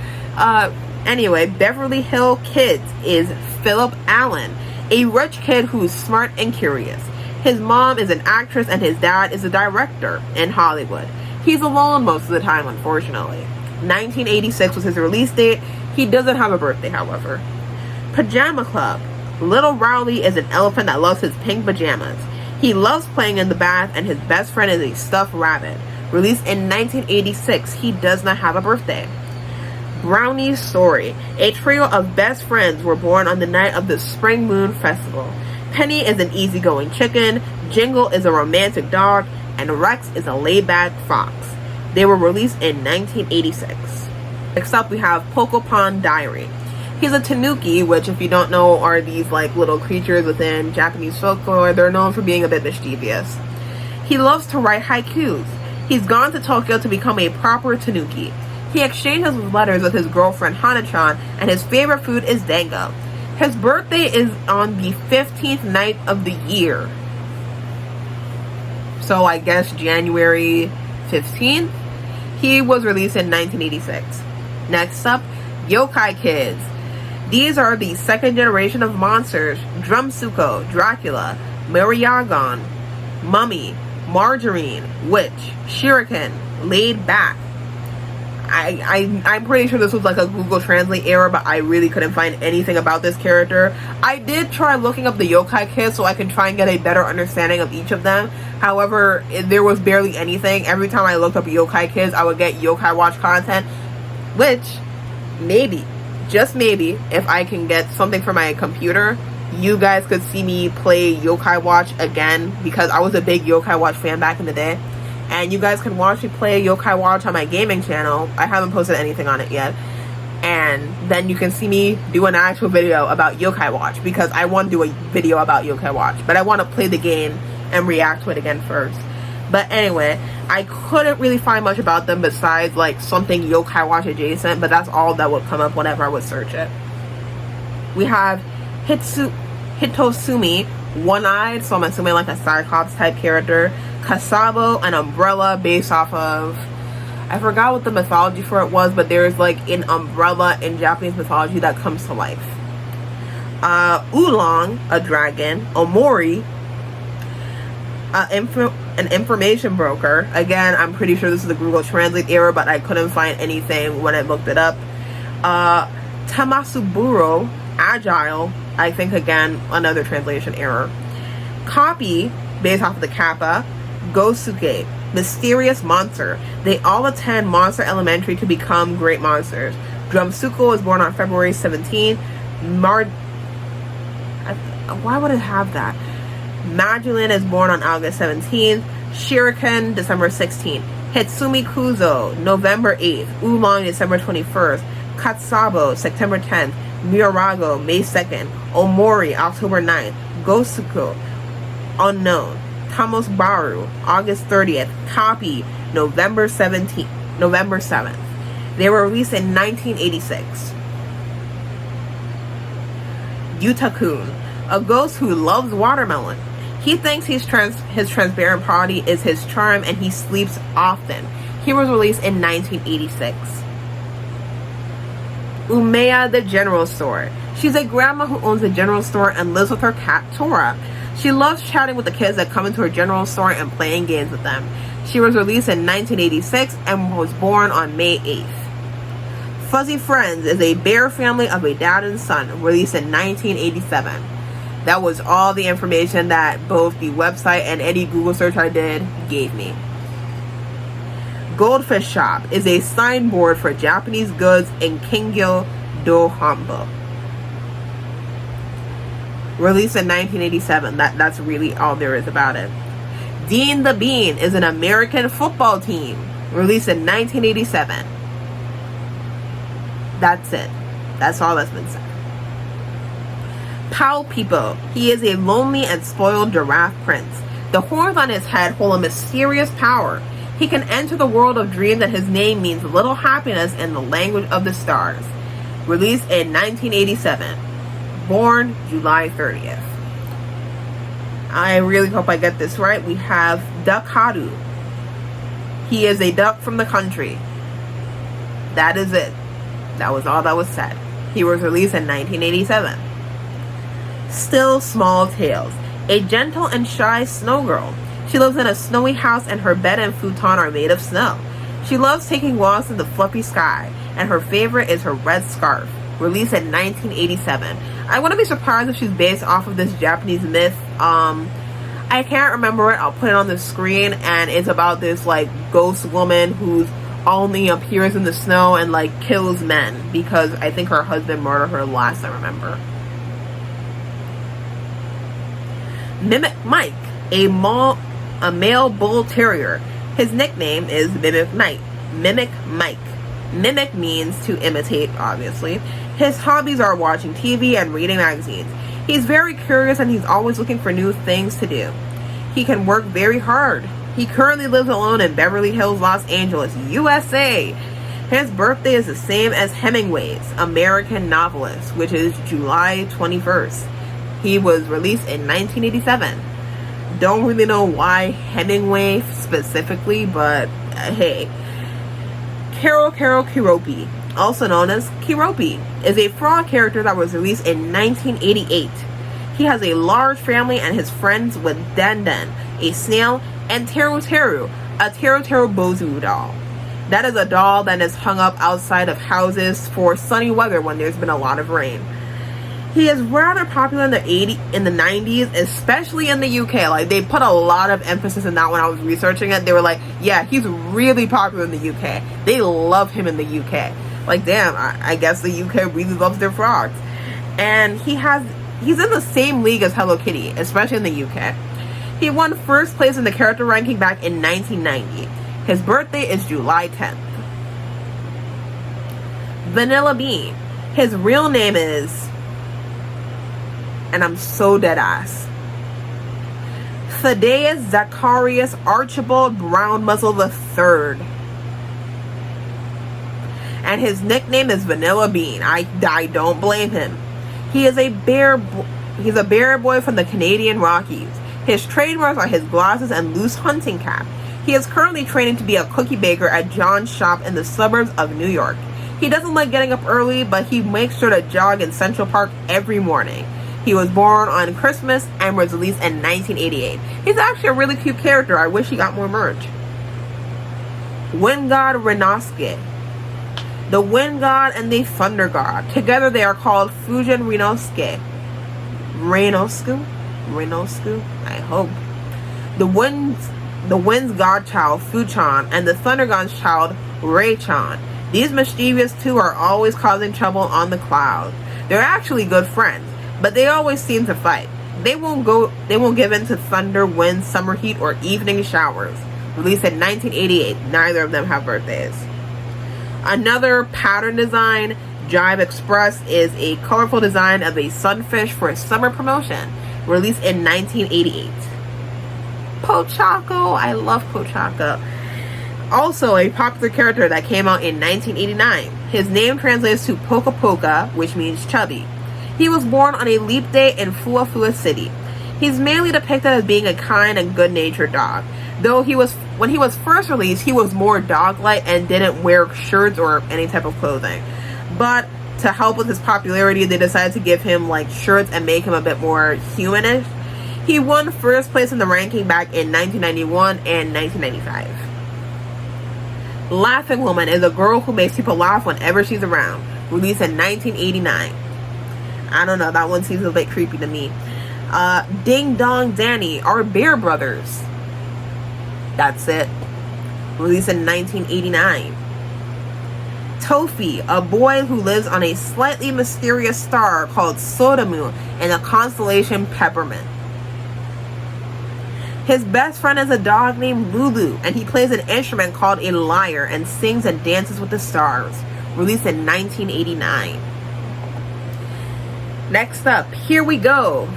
Speaker 1: Anyway, Beverly Hills Kids is Philip Allen, a rich kid who's smart and curious. His mom is an actress and his dad is a director in Hollywood. He's alone most of the time, unfortunately. 1986 was his release date. He doesn't have a birthday, however. Pajama Club. Little Rowley is an elephant that loves his pink pajamas. He loves playing in the bath, and his best friend is a stuffed rabbit. Released in 1986, he does not have a birthday. Brownie's Story. A trio of best friends were born on the night of the Spring Moon Festival. Penny is an easygoing chicken, Jingle is a romantic dog, and Rex is a laid-back fox. They were released in 1986. Next up, we have Pokemon Diary. He's a tanuki, which, if you don't know, are these like little creatures within Japanese folklore. They're known for being a bit mischievous. He loves to write haikus. He's gone to Tokyo to become a proper tanuki. He exchanges letters with his girlfriend Hana-chan, and his favorite food is dango. His birthday is on the 15th night of the year. So I guess January 15th. He was released in 1986. Next up, Yokai Kids. These are the second generation of monsters: Drumsuko, Dracula, Mariagon, Mummy, Margarine, Witch, Shuriken, Laid Back. I'm pretty sure this was like a Google Translate error, but I really couldn't find anything about this character. I did try looking up the Yokai Kids so I can try and get a better understanding of each of them. However, there was barely anything. Every time I looked up Yokai Kids, I would get Yokai Watch content, which maybe, just maybe, if I can get something for my computer, you guys could see me play Yokai Watch again, because I was a big Yokai Watch fan back in the day. And you guys can watch me play Yokai Watch on my gaming channel. I haven't posted anything on it yet. and then you can see me do an actual video about Yokai Watch, because I want to do a video about Yokai Watch, but I want to play the game and react to it again first. But anyway, I couldn't really find much about them besides like something Yokai Watch adjacent, but that's all that would come up whenever I would search it. We have Hitosumi, one-eyed, so I'm assuming like a Cyclops type character. Kasabo, an umbrella based off of, I forgot what the mythology for it was, but there's like an umbrella in Japanese mythology that comes to life. Oolong, a dragon. Omori, an information broker. Again, I'm pretty sure this is the Google Translate error, but I couldn't find anything when I looked it up. Tamasuburo, agile. I think, again, another translation error. Copy, based off of the Kappa. Gosuke, mysterious monster. They all attend Monster Elementary to become great monsters. Drumsuko was born on February 17th. Why would it have that? Magulin is born on August 17th. Shuriken, December 16th. Hitsumi Kuzo, November 8th. Oolong, December 21st. Katsabo, September 10th. Murago, May 2nd. Omori, October 9th. Gosuko, unknown. Tamosbaru, August 30th. Copy, November 17th. November 7th. They were released in 1986. Yutakun, a ghost who loves watermelon. He thinks his transparent body is his charm, and he sleeps often. He was released in 1986. Umea, the general store. She's a grandma who owns a general store and lives with her cat Tora. She loves chatting with the kids that come into her general store and playing games with them. She was released in 1986 and was born on May 8th. Fuzzy Friends is a bear family of a dad and son, released in 1987. That was all the information that both the website and any Google search I did gave me. Goldfish Shop is a signboard for Japanese goods in Kingyo do Hambo. Released in 1987. That's really all there is about it. Dean the Bean is an American football team. Released in 1987. That's it. That's all that's been said. Pao Pipo. He is a lonely and spoiled giraffe prince. The horns on his head hold a mysterious power. He can enter the world of dreams, and his name means little happiness in the language of the stars. Released in 1987. Born July 30th. I really hope I get this right. We have Duck Haru. He is a duck from the country. That is it. That was all that was said. He was released in 1987. Still Small Tales. A gentle and shy snow girl. She lives in a snowy house, and her bed and futon are made of snow. She loves taking walks in the fluffy sky, and her favorite is her red scarf. Released in 1987. I wouldn't be surprised if she's based off of this Japanese myth. I can't remember it. I'll put it on the screen, and it's about this like ghost woman who's only appears in the snow and like kills men because I think her husband murdered her last I remember. Mimic Mike, a male bull terrier. His nickname is Mimic Mike. Mimic Mike. Mimic means to imitate, obviously. His hobbies are watching TV and reading magazines. He's very curious, and he's always looking for new things to do. He can work very hard. He currently lives alone in Beverly Hills, Los Angeles, USA. His birthday is the same as Hemingway's, American novelist, which is July 21st. He was released in 1987. Don't really know why Hemingway specifically, but hey. Kero Kiropi, also known as Kiropi, is a frog character that was released in 1988. He has a large family and is friends with Den, a snail, and Teru, a Teru Bozu doll. That is a doll that is hung up outside of houses for sunny weather when there's been a lot of rain. He is rather popular in the 90s, especially in the UK. Like, they put a lot of emphasis in that when I was researching it. They were like, yeah, he's really popular in the UK. They love him in the UK. Like, damn, I guess the UK really loves their frogs. And he's in the same league as Hello Kitty, especially in the UK. He won first place in the character ranking back in 1990. His birthday is July 10th. Vanilla Bean. His real name is, and I'm so dead ass, Thaddeus Zacharias Archibald Brown Muzzle III. And his nickname is Vanilla Bean. I don't blame him. He is he's a bear boy from the Canadian Rockies. His trademarks are his glasses and loose hunting cap. He is currently training to be a cookie baker at John's shop in the suburbs of New York. He doesn't like getting up early, but he makes sure to jog in Central Park every morning. He was born on Christmas and was released in 1988. He's actually a really cute character. I wish he got more merch. Wind God Renosuke. The Wind God and the Thunder God. Together they are called Fujin Renosuke. Renosuke? I hope. The Wind's godchild, Fuchan, and the Thunder God's child, Rei-chan. These mischievous two are always causing trouble on the cloud. They're actually good friends, but they always seem to fight. They won't give in to thunder, wind, summer heat, or evening showers. Released in 1988. Neither of them have birthdays. Another pattern design, Jive Express, is a colorful design of a sunfish for a summer promotion. Released in 1988. Pochako. I love Pochako. Also a popular character that came out in 1989. His name translates to Poka Poka, which means chubby. He was born on a leap day in Fuafua City. He's mainly depicted as being a kind and good-natured dog. Though when he was first released, he was more dog-like and didn't wear shirts or any type of clothing. But to help with his popularity, they decided to give him like shirts and make him a bit more humanish. He won first place in the ranking back in 1991 and 1995. Laughing Woman is a girl who makes people laugh whenever she's around. Released in 1989. I don't know, that one seems a bit creepy to me. Ding Dong Danny are bear brothers. That's it. Released in 1989. Tofi, a boy who lives on a slightly mysterious star called Sodamu in the constellation Peppermint. His best friend is a dog named Lulu, and he plays an instrument called a lyre and sings and dances with the stars. Released in 1989. Next up, Here We Go.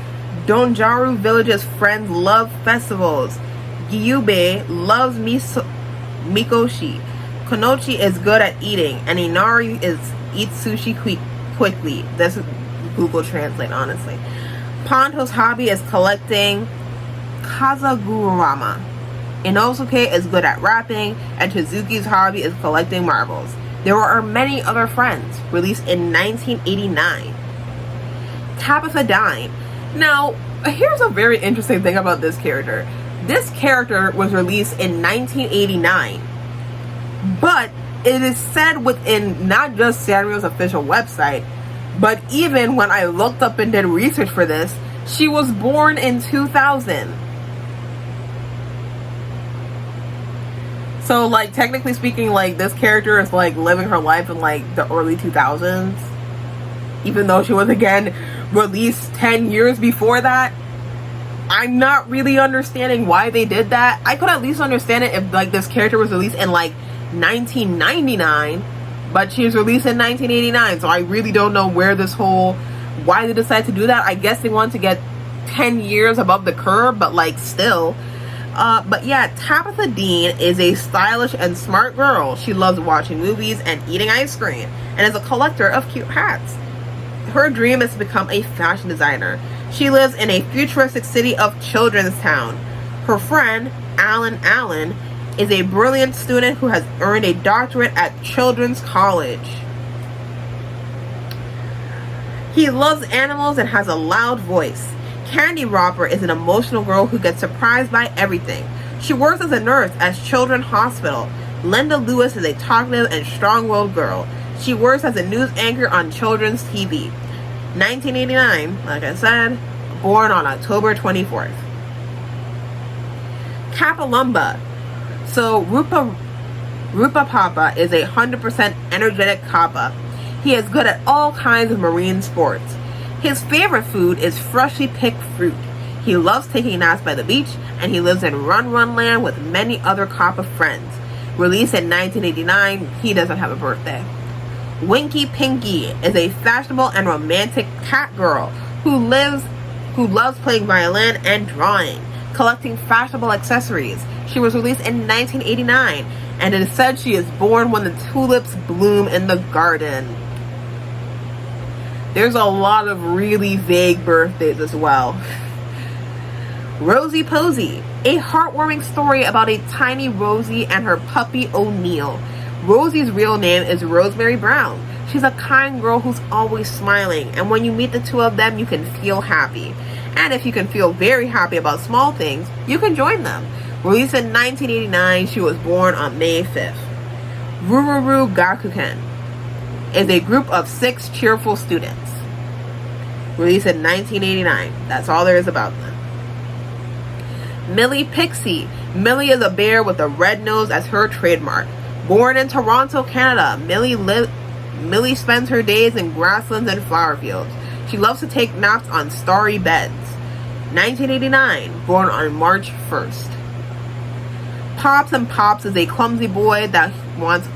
Speaker 1: Donjaru Village's friends love festivals. Gyube loves Mikoshi. Konochi is good at eating, and Inari eats sushi quickly. This is Google Translate, honestly. Ponto's hobby is collecting Kazagurama. Inosuke is good at rapping, and Chizuki's hobby is collecting marbles. There are many other friends. Released in 1989. Tabitha Dime. Now, here's a very interesting thing about this character. This character was released in 1989, but it is said within not just Sanrio's official website, but even when I looked up and did research for this, she was born in 2000. So, like, technically speaking, like, this character is, like, living her life in, like, the early 2000s. Even though she was, again, released 10 years before that. I'm not really understanding why they did that. I could at least understand it if, like, this character was released in, like, 1999. But she was released in 1989. So I really don't know why they decided to do that. I guess they wanted to get 10 years above the curve, but, like, still. But yeah, Tabitha Dean is a stylish and smart girl. She loves watching movies and eating ice cream, and is a collector of cute hats. Her dream is to become a fashion designer. She lives in a futuristic city of Children's Town. Her friend, Alan Allen, is a brilliant student who has earned a doctorate at Children's College. He loves animals and has a loud voice. Candy Robber is an emotional girl who gets surprised by everything. She works as a nurse at Children's Hospital. Linda Lewis is a talkative and strong-willed girl. She works as a news anchor on children's TV. 1989, like I said, born on October 24th. Kapalumba. So Rupa Papa is a 100% energetic kappa. He is good at all kinds of marine sports. His favorite food is freshly picked fruit. He loves taking naps by the beach, and he lives in Run Run Land with many other kappa friends. Released in 1989, he doesn't have a birthday. Winky Pinky is a fashionable and romantic cat girl who loves playing violin and drawing, collecting fashionable accessories. She was released in 1989, and it is said she is born when the tulips bloom in the garden. There's a lot of really vague birthdays as well. Rosie Posey, a heartwarming story about a tiny Rosie and her puppy O'Neill. Rosie's real name is Rosemary Brown. She's a kind girl who's always smiling, and when you meet the two of them, you can feel happy. And if you can feel very happy about small things, you can join them. Released in 1989, she was born on May 5th. Rururu Gakuken is a group of 6 cheerful students. Released in 1989. That's all there is about them. Millie Pixie. Millie is a bear with a red nose as her trademark. Born in Toronto, Canada, Millie spends her days in grasslands and flower fields. She loves to take naps on starry beds. 1989. Born on March 1st. Pops and Pops is a clumsy boy that wants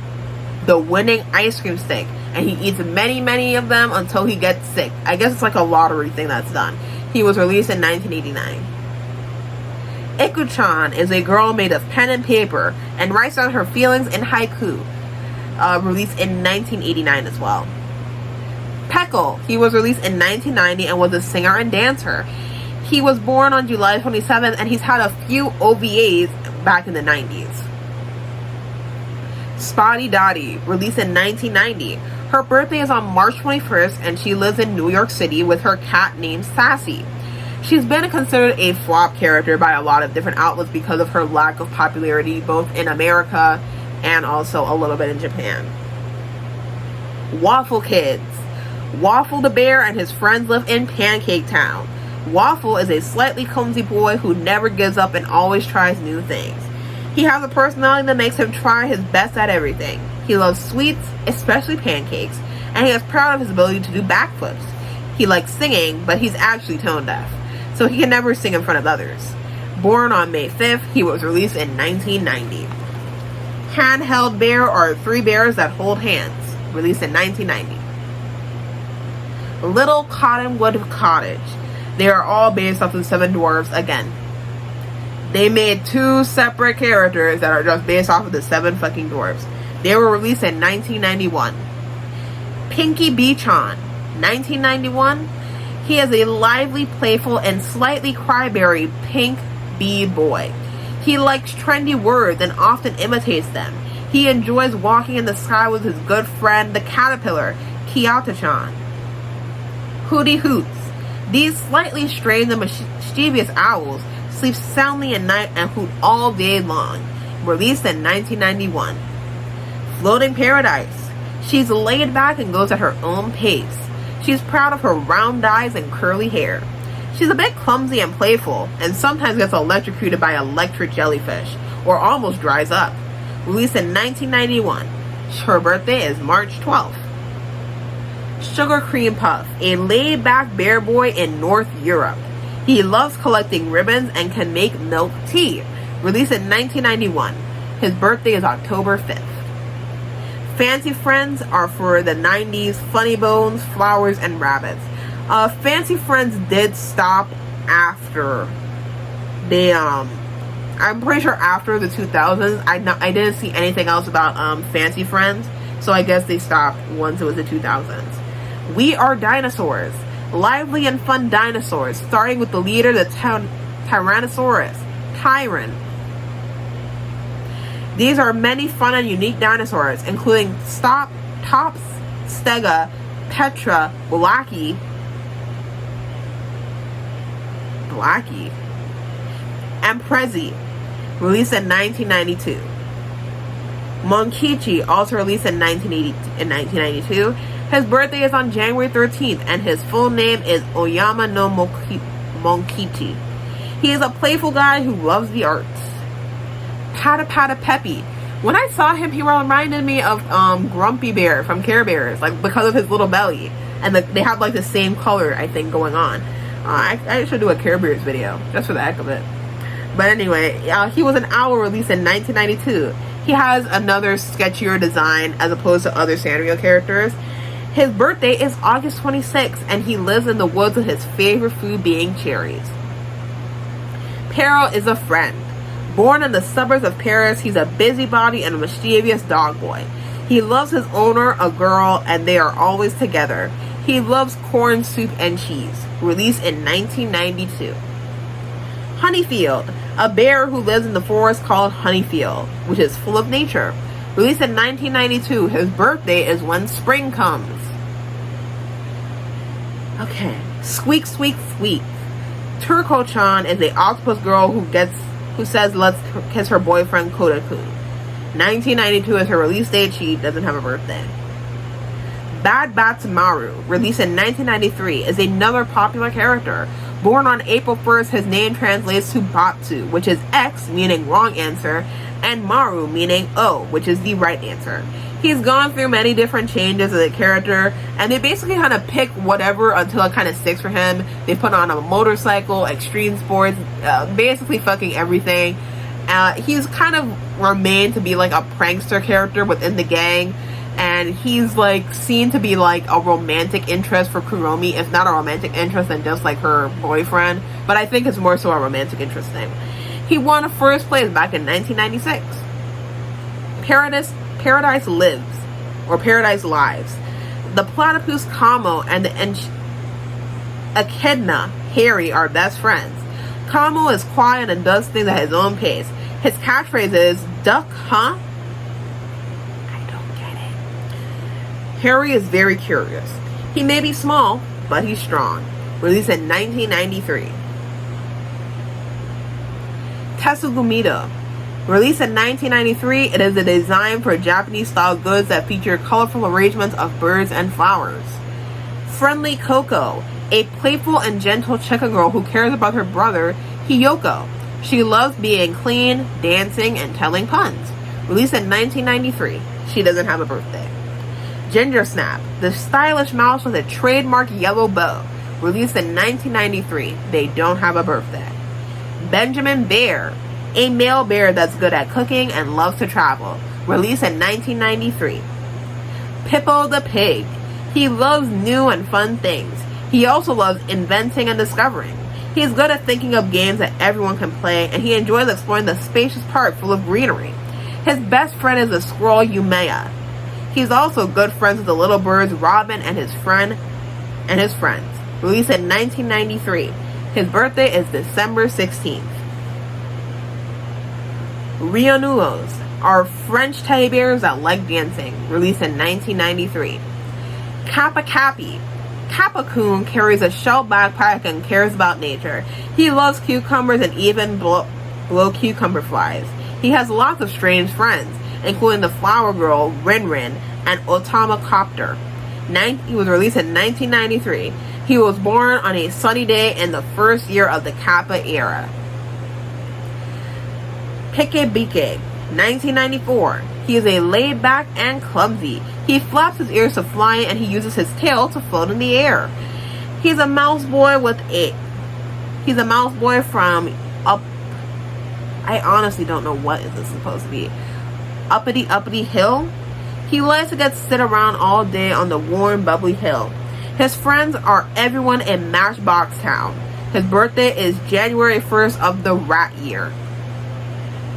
Speaker 1: the winning ice cream stick, and he eats many of them until he gets sick. I guess it's like a lottery thing that's done. He was released in 1989. Iku-chan is a girl made of pen and paper and writes down her feelings in haiku. Released in 1989 as well. Peckle, he was released in 1990 and was a singer and dancer. He was born on July 27th, and he's had a few OVAs back in the 90s. Spotty Dottie, released in 1990. Her birthday is on March 21st, and she lives in New York City with her cat named Sassy. She's been considered a flop character by a lot of different outlets because of her lack of popularity both in America and also a little bit in Japan. Waffle Kids. Waffle the bear and his friends live in Pancake Town. Waffle is a slightly clumsy boy who never gives up and always tries new things. He has a personality that makes him try his best at everything. He loves sweets, especially pancakes, and he is proud of his ability to do backflips. He likes singing, but he's actually tone deaf, so he can never sing in front of others. Born on May 5th, he was released in 1990. Handheld Bear are 3 bears that hold hands. Released in 1990. Little Cottonwood Cottage. They are all based off of the 7 Dwarfs again. They made 2 separate characters that are just based off of the 7 fucking dwarfs. They were released in 1991. Pinky Beachon. 1991. He is a lively, playful, and slightly cryberry pink bee boy. He likes trendy words and often imitates them. He enjoys walking in the sky with his good friend, the caterpillar, Kyoto-chan. Hooty Hoots. These slightly strange and mischievous owls sleep soundly at night and hoot all day long. Released in 1991. Floating Paradise. She's laid back and goes at her own pace. She's proud of her round eyes and curly hair. She's a bit clumsy and playful, and sometimes gets electrocuted by electric jellyfish, or almost dries up. Released in 1991. Her birthday is March 12th. Sugar Cream Puff, a laid-back bear boy in North Europe. He loves collecting ribbons and can make milk tea. Released in 1991. His birthday is October 5th. Fancy Friends are for the 90s Funny Bones, Flowers, and Rabbits. Fancy Friends did stop after they, I'm pretty sure after the 2000s. I didn't see anything else about Fancy Friends, so I guess they stopped once it was the 2000s. We Are Dinosaurs. Lively and fun dinosaurs, starting with the leader, the Tyrannosaurus, Tyran. These are many fun and unique dinosaurs, including Tops, Stega, Petra, Blackie, and Prezi, released in 1992. Monkichi, also released in 1992. His birthday is on January 13th, and his full name is Oyama no Monkichi. He is a playful guy who loves the arts. Pata Pata Peppy. When I saw him, he reminded me of Grumpy Bear from Care Bears, like because of his little belly, and they have like the same color, I think, going on. I should do a Care Bears video just for the heck of it. But anyway, he was an owl released in 1992. He has another sketchier design as opposed to other Sanrio characters. His birthday is August 26th, and he lives in the woods with his favorite food being cherries. Pero is a friend. Born in the suburbs of Paris, he's a busybody and a mischievous dog boy. He loves his owner, a girl, and they are always together. He loves corn soup and cheese. Released in 1992. Honeyfield, a bear who lives in the forest called Honeyfield, which is full of nature. Released in 1992. His birthday is when spring comes. Okay. Squeak, squeak, squeak. Turko-chan is a octopus girl who says let's kiss her boyfriend Koda-kun. 1992 is her release date. She doesn't have a birthday. Bad Bats Maru, released in 1993, is another popular character. Born on April 1st, his name translates to Batsu, which is X, meaning wrong answer, and Maru, meaning O, which is the right answer. He's gone through many different changes as a character, and they basically kind of pick whatever until it kind of sticks for him. They put on a motorcycle, extreme sports, basically fucking everything. He's kind of remained to be like a prankster character within the gang, and he's like seen to be like a romantic interest for Kuromi, if not a romantic interest then just like her boyfriend, but I think it's more so a romantic interest thing. He won a first place back in 1996. Paradise Lives, or Paradise Lives. The platypus Kamo and the echidna Harry are best friends. Kamo is quiet and does things at his own pace. His catchphrase is, "Duck, huh?" I don't get it. Harry is very curious. He may be small, but he's strong. Released in 1993. Tetsugumito. Released in 1993, it is a design for Japanese-style goods that feature colorful arrangements of birds and flowers. Friendly Coco, a playful and gentle chicken girl who cares about her brother, Hiyoko. She loves being clean, dancing, and telling puns. Released in 1993. She doesn't have a birthday. Ginger Snap, the stylish mouse with a trademark yellow bow. Released in 1993. They don't have a birthday. Benjamin Bear, a male bear that's good at cooking and loves to travel. Released in 1993. Pippo the Pig. He loves new and fun things. He also loves inventing and discovering. He's good at thinking of games that everyone can play, and he enjoys exploring the spacious park full of greenery. His best friend is the squirrel Yumea. He's also good friends with the little birds Robin and his friends. Released in 1993. His birthday is December 16th. Rionuos are French teddy bears that like dancing. Released in 1993. Kappa Cappy. Kappa-kun carries a shell backpack and cares about nature. He loves cucumbers and even blow cucumber flies. He has lots of strange friends, including the flower girl Rin Rin and Otama Copter. He was released in 1993. He was born on a sunny day in the first year of the Kappa era. Pikebike, 1994. He is a laid back and clumsy. He flaps his ears to fly and he uses his tail to float in the air. He's a mouse boy from up. I honestly don't know what is this supposed to be. Uppity Hill. He likes to sit around all day on the warm, bubbly hill. His friends are everyone in Matchbox Town. His birthday is January 1st of the rat year.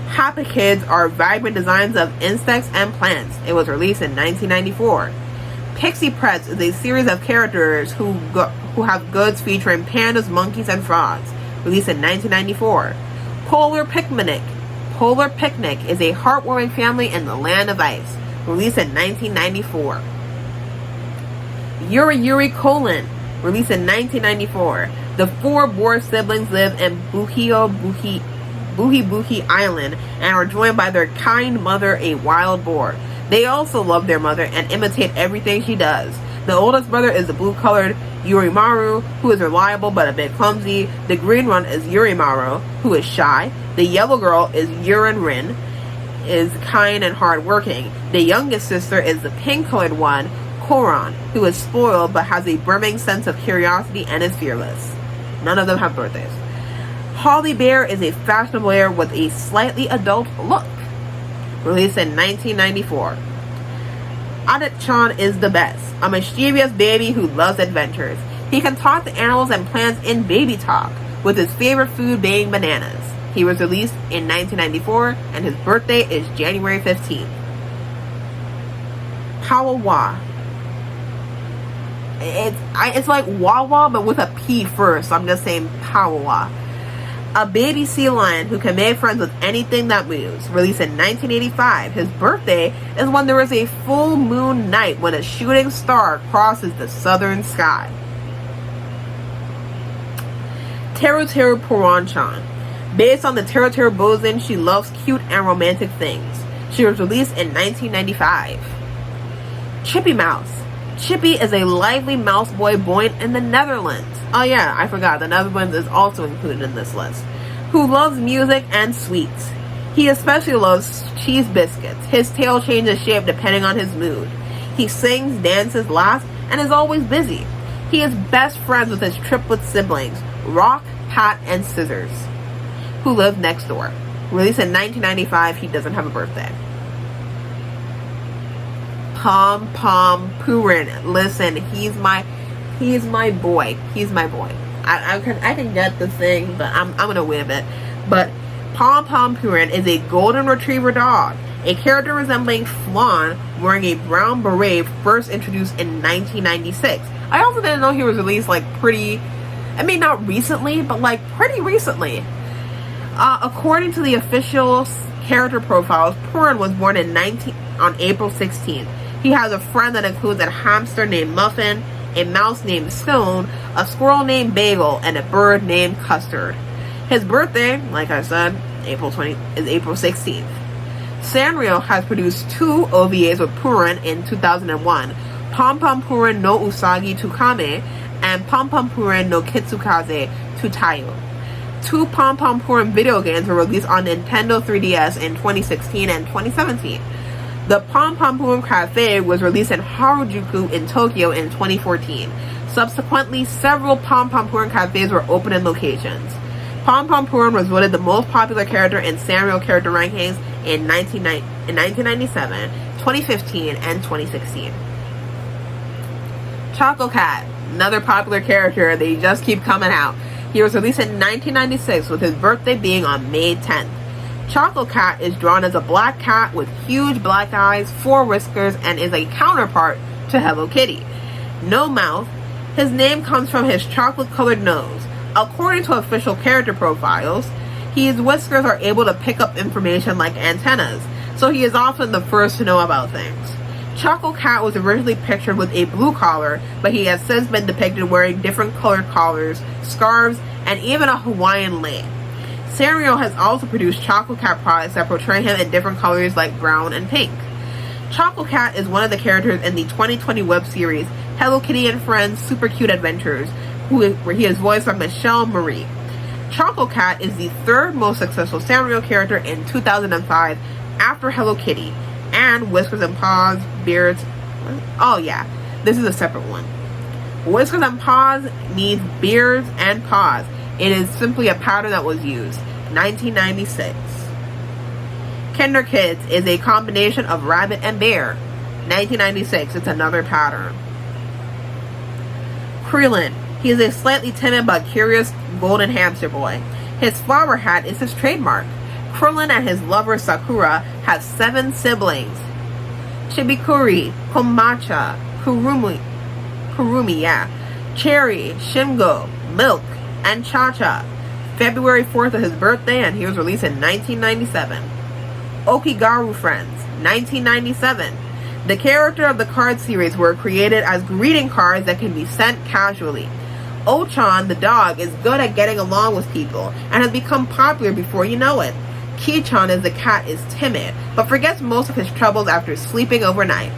Speaker 1: Happy Kids are vibrant designs of insects and plants. It was released in 1994. Pixie Pretz is a series of characters who have goods featuring pandas, monkeys, and frogs. Released in 1994. Polar Picnic. Polar Picnic is a heartwarming family in the land of ice. Released in 1994. Yuri Yuri Colon. Released in 1994. The four boar siblings live in Buhi Buhi Island and are joined by their kind mother, a wild boar. They also love their mother and imitate everything she does. The oldest brother is the blue-colored Yurimaru, who is reliable but a bit clumsy. The green one is Yurimaru, who is shy. The yellow girl is Yurin Rin, is kind and hardworking. The youngest sister is the pink-colored one, Koran, who is spoiled but has a brimming sense of curiosity and is fearless. None of them have birthdays. Holly Bear is a fashionable bear with a slightly adult look. released in 1994. Adit-chan is the best, a mischievous baby who loves adventures. He can talk to animals and plants in baby talk, with his favorite food being bananas. He was released in 1994, and his birthday is January 15th. Pawawa. It's like Wawa, but with a P first, so I'm just saying Pawawa. A baby sea lion who can make friends with anything that moves. Released in 1985. His birthday is when there is a full moon night when a shooting star crosses the southern sky. Teru Teru Puran-chan. Based on the Teru Teru Bosun, she loves cute and romantic things. She was released in 1995. Chippy Mouse. Chippy is a lively mouse boy born in the Netherlands. Oh yeah, I forgot, the Netherlands is also included in this list. Who loves music and sweets. He especially loves cheese biscuits. His tail changes shape depending on his mood. He sings, dances, laughs, and is always busy. He is best friends with his triplet siblings, Rock, Pat, and Scissors, who live next door. Released in 1995, he doesn't have a birthday. Pom Pom Purin. Listen, he's my boy. He's my boy. I can get the thing, but I'm gonna wait a bit. But Pom Pom Purin is a golden retriever dog, a character resembling Flan, wearing a brown beret, first introduced in 1996. I also didn't know he was released like not recently, but like pretty recently. According to the official character profiles, Purin was born on April 16th. He has a friend that includes a hamster named Muffin, a mouse named Stone, a squirrel named Bagel, and a bird named Custard. His birthday, like I said, is April 16th. Sanrio has produced 2 OVAs with Purin in 2001, Pom Pom Purin no Usagi Tukame and Pom Pom Purin no Kitsukaze Tutayo. 2 Pom Pom Purin video games were released on Nintendo 3DS in 2016 and 2017. The Pom Pom Purin Cafe was released in Harajuku in Tokyo in 2014. Subsequently, several Pom Pom Purin cafes were opened in locations. Pom Pom Purin was voted the most popular character in Sanrio character rankings in 1997, 2015, and 2016. Choco Cat, another popular character, they just keep coming out. He was released in 1996 with his birthday being on May 10th. Choco Cat is drawn as a black cat with huge black eyes, 4 whiskers, and is a counterpart to Hello Kitty. No mouth. His name comes from his chocolate-colored nose. According to official character profiles, his whiskers are able to pick up information like antennas, so he is often the first to know about things. Choco Cat was originally pictured with a blue collar, but he has since been depicted wearing different colored collars, scarves, and even a Hawaiian lei. Sanrio has also produced Choco Cat products that portray him in different colors like brown and pink. Choco Cat is one of the characters in the 2020 web series Hello Kitty and Friends Super Cute Adventures, where he is voiced by Michelle Marie. Choco Cat is the 3rd most successful Sanrio character in 2005 after Hello Kitty, and Whiskers and Paws, Beards. Oh yeah, this is a separate one. Whiskers and Paws means beards and paws. It is simply a pattern that was used. 1996. Kinder Kids is a combination of rabbit and bear. 1996. It's another pattern. Krillin. He is a slightly timid but curious golden hamster boy. His flower hat is his trademark. Krillin and his lover Sakura have 7 siblings. Chibikuri, Komacha, Kurumi, Cherry, Shingo, Milk, and Cha-Cha. February 4th is his birthday, and he was released in 1997. Okigaru Friends, 1997. The character of the card series were created as greeting cards that can be sent casually. Ochan, the dog, is good at getting along with people and has become popular before you know it. Ki-chan, as the cat, is timid, but forgets most of his troubles after sleeping overnight.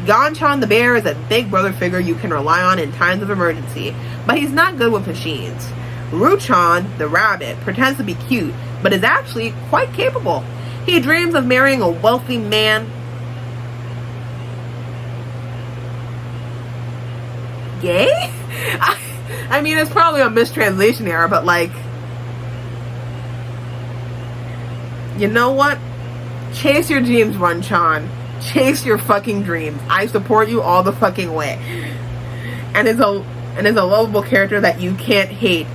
Speaker 1: Gon-chan, the bear, is a big brother figure you can rely on in times of emergency, but he's not good with machines. Ru-chan, the rabbit, pretends to be cute, but is actually quite capable. He dreams of marrying a wealthy man. Gay? I mean, it's probably a mistranslation error, but like, you know what? Chase your dreams, Run-chan. Chase your fucking dreams. I support you all the fucking way. And is a lovable character that you can't hate.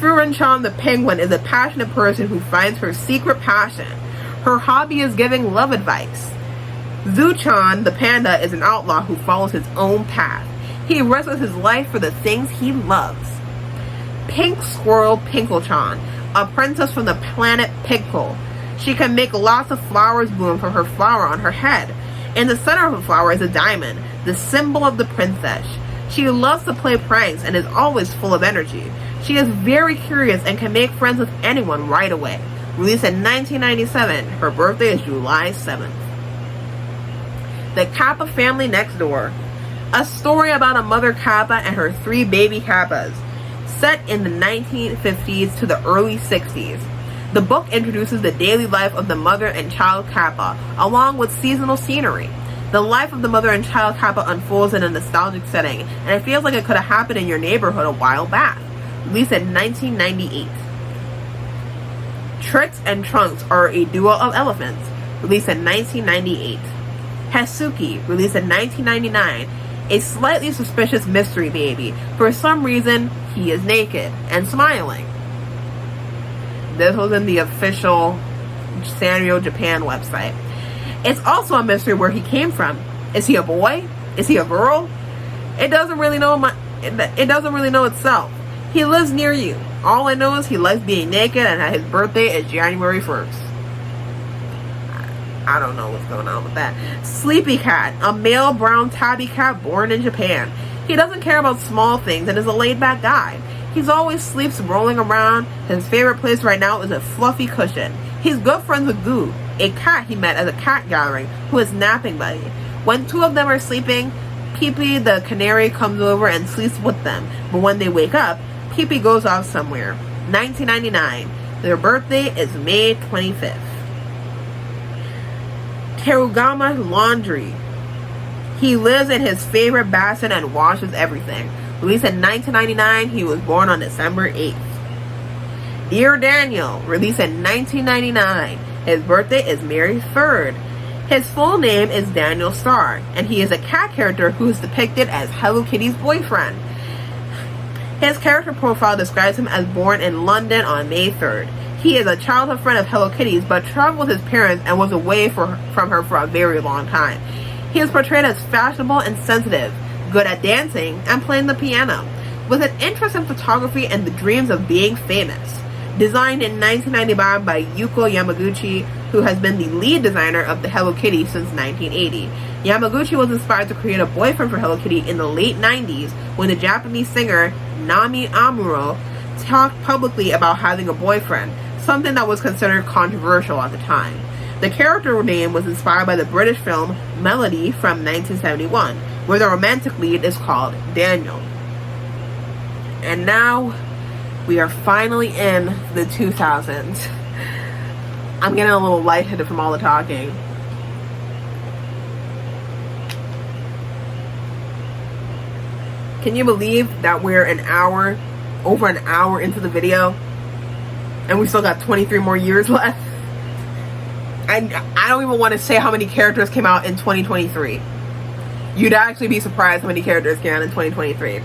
Speaker 1: Run-chan the penguin is a passionate person who finds her secret passion. Her hobby is giving love advice. Zu-chan the panda is an outlaw who follows his own path. He risks his life for the things he loves. Pink Squirrel Pinkle-chan, a princess from the planet Pigple. She can make lots of flowers bloom from her flower on her head. In the center of the flower is a diamond, the symbol of the princess. She loves to play pranks and is always full of energy. She is very curious and can make friends with anyone right away. Released in 1997, her birthday is July 7th. The Kappa Family Next Door. A story about a mother Kappa and her 3 baby Kappas, set in the 1950s to the early 60s. The book introduces the daily life of the mother and child Kappa, along with seasonal scenery. The life of the mother and child Kappa unfolds in a nostalgic setting, and it feels like it could have happened in your neighborhood a while back. Released in 1998. Tricks and Trunks are a duo of elephants. Released in 1998. Hesuki, released in 1999. A slightly suspicious mystery baby. For some reason, he is naked and smiling. This was in the official Sanrio Japan website. It's also a mystery where he came from. Is he a boy? Is he a girl? It doesn't really know it doesn't really know itself. He lives near you. All I know is he likes being naked and that his birthday is January 1st. I don't know what's going on with that. Sleepy Cat, a male brown tabby cat born in Japan. He doesn't care about small things and is a laid-back guy. He's always sleeps rolling around. His favorite place right now is a fluffy cushion. He's good friends with Goo, a cat he met at a cat gathering, who is napping buddy. When 2 of them are sleeping, Pee-Pee the canary comes over and sleeps with them. But when they wake up, Pee-Pee goes off somewhere. 1999. Their birthday is May 25th. Terugama Laundry. He lives in his favorite basin and washes everything. Released in 1999, he was born on December 8th. Dear Daniel, released in 1999. His birthday is May 3rd. His full name is Daniel Starr, and he is a cat character who is depicted as Hello Kitty's boyfriend. His character profile describes him as born in London on May 3rd. He is a childhood friend of Hello Kitty's, but traveled with his parents and was away from her for a very long time. He is portrayed as fashionable and sensitive, good at dancing, and playing the piano, with an interest in photography and the dreams of being famous. Designed in 1995 by Yuko Yamaguchi, who has been the lead designer of the Hello Kitty since 1980. Yamaguchi was inspired to create a boyfriend for Hello Kitty in the late 90s when the Japanese singer Nami Amuro talked publicly about having a boyfriend, something that was considered controversial at the time. The character name was inspired by the British film Melody from 1971, where the romantic lead is called Daniel. And now, we are finally in the 2000s. I'm getting a little lightheaded from all the talking. Can you believe that we're over an hour into the video, and we still got 23 more years left? And I don't even want to say how many characters came out in 2023. You'd actually be surprised how many characters came out in 2023.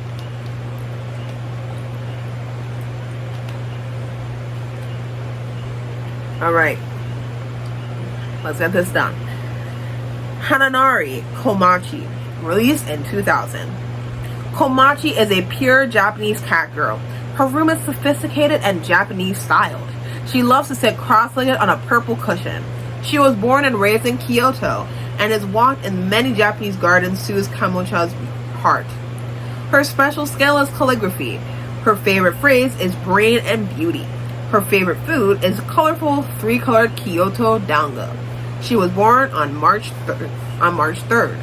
Speaker 1: Alright. Let's get this done. Hananari Komachi, released in 2000. Komachi is a pure Japanese cat girl. Her room is sophisticated and Japanese styled. She loves to sit cross-legged on a purple cushion. She was born and raised in Kyoto and has walked in many Japanese gardens soothes Kamocha's heart. Her special skill is calligraphy. Her favorite phrase is brain and beauty. Her favorite food is colorful 3-colored Kyoto dango. She was born on March 3rd.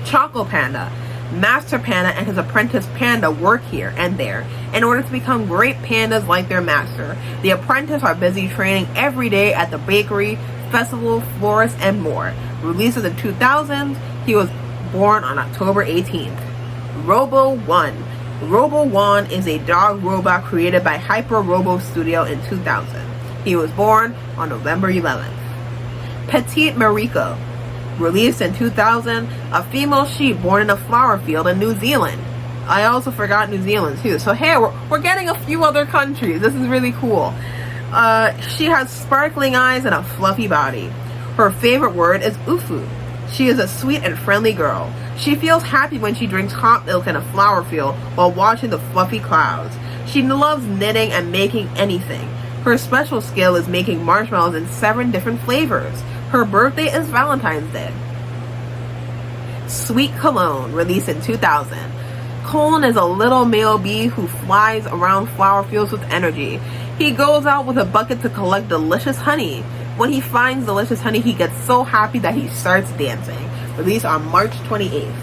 Speaker 1: Choco Panda. Master Panda and his apprentice Panda work here and there in order to become great pandas like their master. The apprentice are busy training every day at the bakery, festival, florist, and more. Released in the 2000s, he was born on October 18th. Robo One. Robo One is a dog robot created by Hyper Robo Studio in 2000. He was born on November 11th. Petite Mariko, released in 2000, a female sheep born in a flower field in New Zealand. I also forgot New Zealand too. So hey, we're getting a few other countries. This is really cool. She has sparkling eyes and a fluffy body. Her favorite word is ufu. She is a sweet and friendly girl. She feels happy when she drinks hot milk in a flower field while watching the fluffy clouds. She loves knitting and making anything. Her special skill is making marshmallows in 7 different flavors. Her birthday is Valentine's Day. Sweet Cologne, released in 2000. Colin is a little male bee who flies around flower fields with energy. He goes out with a bucket to collect delicious honey. When he finds delicious honey, he gets so happy that he starts dancing. Released on March 28th.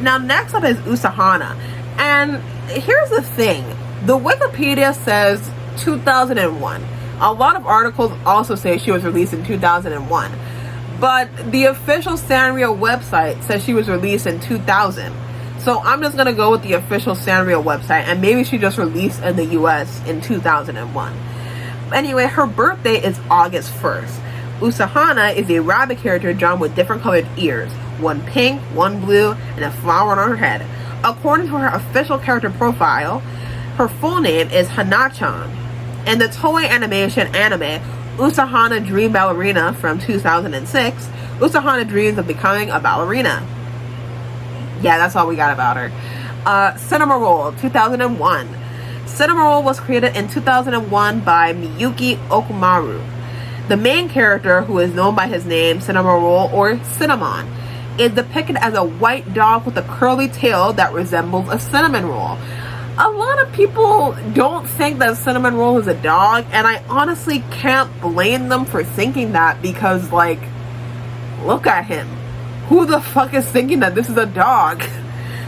Speaker 1: Now next up is Usahana. And here's the thing. The Wikipedia says 2001. A lot of articles also say she was released in 2001. But the official Sanrio website says she was released in 2000. So I'm just going to go with the official Sanrio website, and maybe she just released in the US in 2001. Anyway, her birthday is August 1st. Usahana is a rabbit character drawn with different colored ears, one pink, one blue, and a flower on her head. According to her official character profile, her full name is Hana-chan. In the Toei Animation anime, Usahana Dream Ballerina from 2006, Usahana dreams of becoming a ballerina. Yeah, that's all we got about her. Cinema Roll, 2001. Cinema Roll was created in 2001 by Miyuki Okumaru. The main character, who is known by his name, Cinema Roll or Cinnamon, is depicted as a white dog with a curly tail that resembles a cinnamon roll. A lot of people don't think that Cinnamon Roll is a dog, and I honestly can't blame them for thinking that because, like, look at him. Who the fuck is thinking that this is a dog?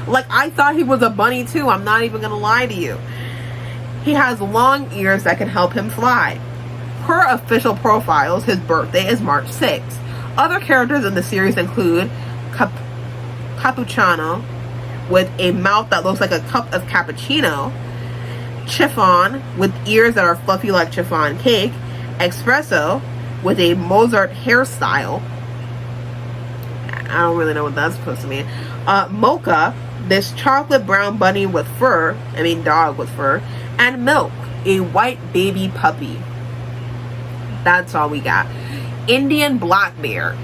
Speaker 1: Like, I thought he was a bunny too, I'm not even gonna lie to you. He has long ears that can help him fly. Per official profiles, his birthday is March 6th. Other characters in the series include Cappuccino, with a mouth that looks like a cup of cappuccino, Chiffon, with ears that are fluffy like chiffon cake, Espresso, with a Mozart hairstyle. I don't really know what that's supposed to mean. Mocha, this chocolate brown bunny with fur, dog with fur, and Milk, a white baby puppy. That's all we got. Indian black bear.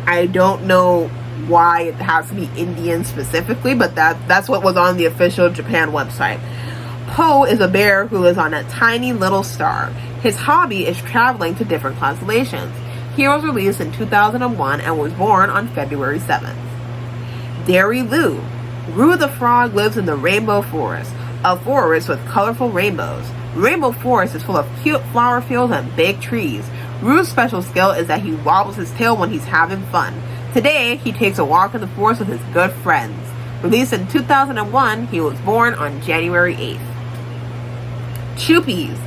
Speaker 1: I don't know why it has to be Indian specifically, but that's what was on the official Japan website. Poe is a bear who lives on a tiny little star. His hobby is traveling to different constellations. He was released in 2001 and was born on February 7th. Dairy Lou. Rue the frog lives in the Rainbow Forest, a forest with colorful rainbows. Rainbow Forest is full of cute flower fields and big trees. Rue's special skill is that he wobbles his tail when he's having fun. Today, he takes a walk in the forest with his good friends. Released in 2001, he was born on January 8th. Chuppies.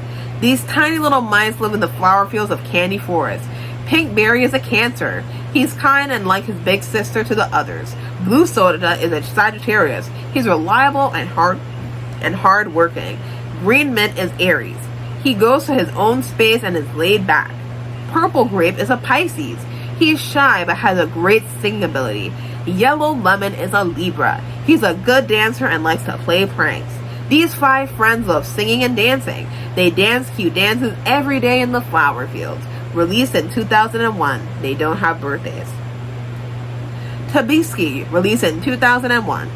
Speaker 1: These tiny little mice live in the flower fields of Candy Forest. Pink Berry is a Cancer. He's kind and like his big sister to the others. Blue Soda is a Sagittarius. He's reliable and hard working. Green Mint is Aries. He goes to his own space and is laid back. Purple Grape is a Pisces. He's shy but has a great singing ability. Yellow Lemon is a Libra. He's a good dancer and likes to play pranks. These 5 friends love singing and dancing. They dance cute dances every day in the flower fields. Released in 2001. They don't have birthdays. Tabuski, released in 2001.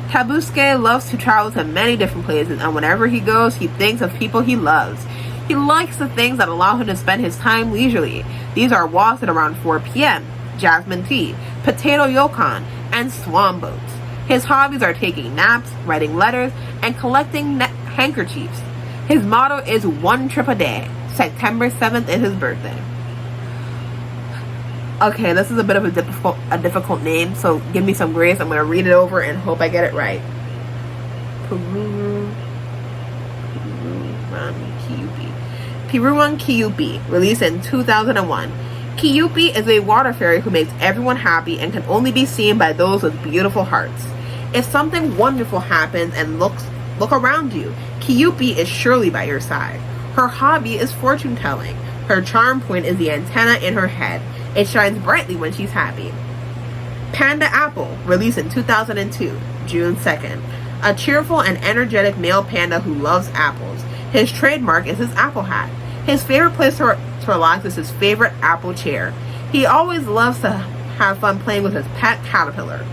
Speaker 1: Tabuski loves to travel to many different places, and whenever he goes, he thinks of people he loves. He likes the things that allow him to spend his time leisurely. These are walks at around 4 p.m., jasmine tea, potato yokon, and swan boats. His hobbies are taking naps, writing letters, and collecting handkerchiefs. His motto is 1 trip a day. September 7th is his birthday. Okay, this is a bit of a difficult name, so give me some grace. I'm going to read it over and hope I get it right. Piruwan Kyupi, released in 2001. Kyupi is a water fairy who makes everyone happy and can only be seen by those with beautiful hearts. If something wonderful happens and look around you, Kyupi is surely by your side. Her hobby is fortune telling. Her charm point is the antenna in her head. It shines brightly when she's happy. Panda Apple, released in 2002, June 2nd. A cheerful and energetic male panda who loves apples. His trademark is his apple hat. His favorite place to relax is his favorite apple chair. He always loves to have fun playing with his pet caterpillar.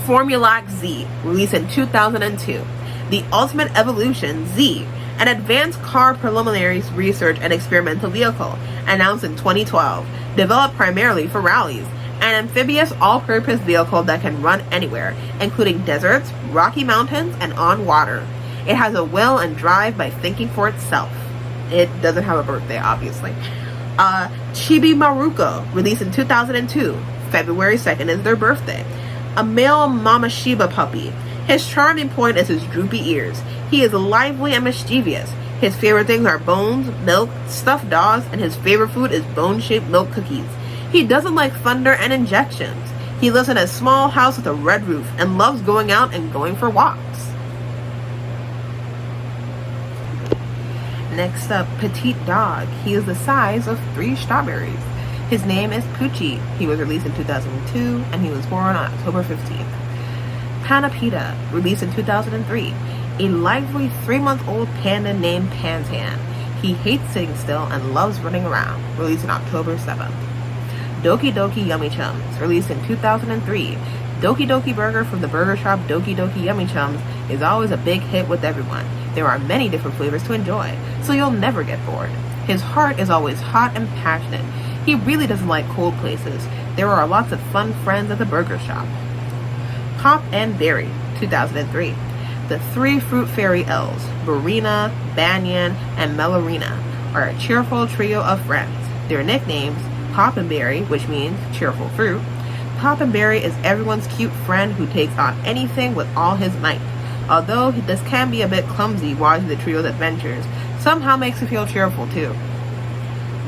Speaker 1: Formulac Z, released in 2002. The Ultimate Evolution Z, an advanced car preliminary research and experimental vehicle, announced in 2012, developed primarily for rallies. An amphibious all-purpose vehicle that can run anywhere, including deserts, rocky mountains, and on water. It has a will and drive by thinking for itself. It doesn't have a birthday, obviously. Chibi Maruko, released in 2002. February 2nd is their birthday. A male Mama Shiba puppy. His charming point is his droopy ears. He is lively and mischievous. His favorite things are bones, milk, stuffed dolls, and his favorite food is bone-shaped milk cookies. He doesn't like thunder and injections. He lives in a small house with a red roof and loves going out and going for walks. Next up, Petite Dog. He is the size of 3 strawberries. His name is Poochie. He was released in 2002 and he was born on October 15th. Panapita, released in 2003. A lively 3-month-old panda named Pantan. He hates sitting still and loves running around. Released on October 7th. Doki Doki Yummy Chums, released in 2003. Doki Doki Burger from the burger shop Doki Doki Yummy Chums is always a big hit with everyone. There are many different flavors to enjoy, so you'll never get bored. His heart is always hot and passionate. He really doesn't like cold places. There are lots of fun friends at the burger shop. Pop and Berry, 2003. The 3 fruit fairy elves, Barina, Banyan, and Melorina, are a cheerful trio of friends. Their nicknames, Pop and Berry, which means cheerful fruit. Pop and Berry is everyone's cute friend who takes on anything with all his might. Although this can be a bit clumsy watching the trio's adventures, somehow makes you feel cheerful too.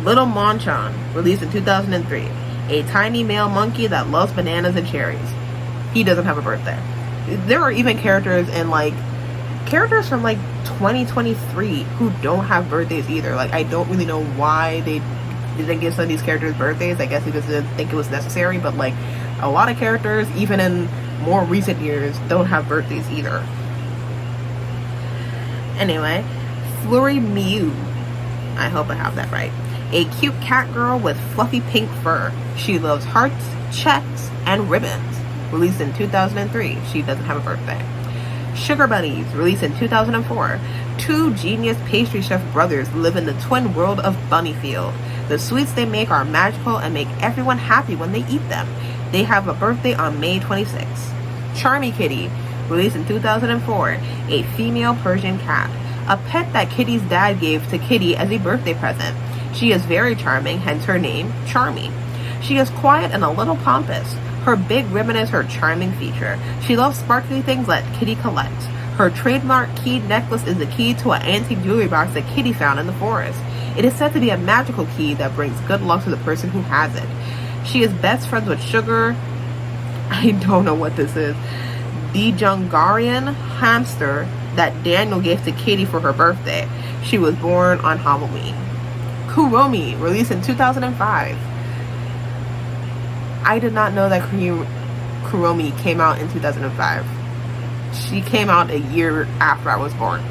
Speaker 1: Little Monchan, released in 2003. A tiny male monkey that loves bananas and cherries. He doesn't have a birthday. There are even characters from 2023 who don't have birthdays either. I don't really know why they didn't give some of these characters birthdays. I guess they just didn't think it was necessary, but a lot of characters, even in more recent years, don't have birthdays either. Anyway, Flurry Mew. I hope I have that right. A cute cat girl with fluffy pink fur. She loves hearts, checks, and ribbons. Released in 2003. She doesn't have a birthday. Sugar Bunnies, released in 2004. 2 genius pastry chef brothers live in the twin world of Bunnyfield. The sweets they make are magical and make everyone happy when they eat them. They have a birthday on May 26th. Charmy Kitty, released in 2004. A female Persian cat. A pet that Kitty's dad gave to Kitty as a birthday present. She is very charming, hence her name, Charmy. She is quiet and a little pompous. Her big ribbon is her charming feature. She loves sparkly things that Kitty collects. Her trademark keyed necklace is the key to an antique jewelry box that Kitty found in the forest. It is said to be a magical key that brings good luck to the person who has it. She is best friends with Sugar, I don't know what this is, the Jungarian hamster that Daniel gave to Kitty for her birthday. She was born on Halloween. Kuromi, released in 2005. I did not know that Kuromi came out in 2005. She came out a year after I was born.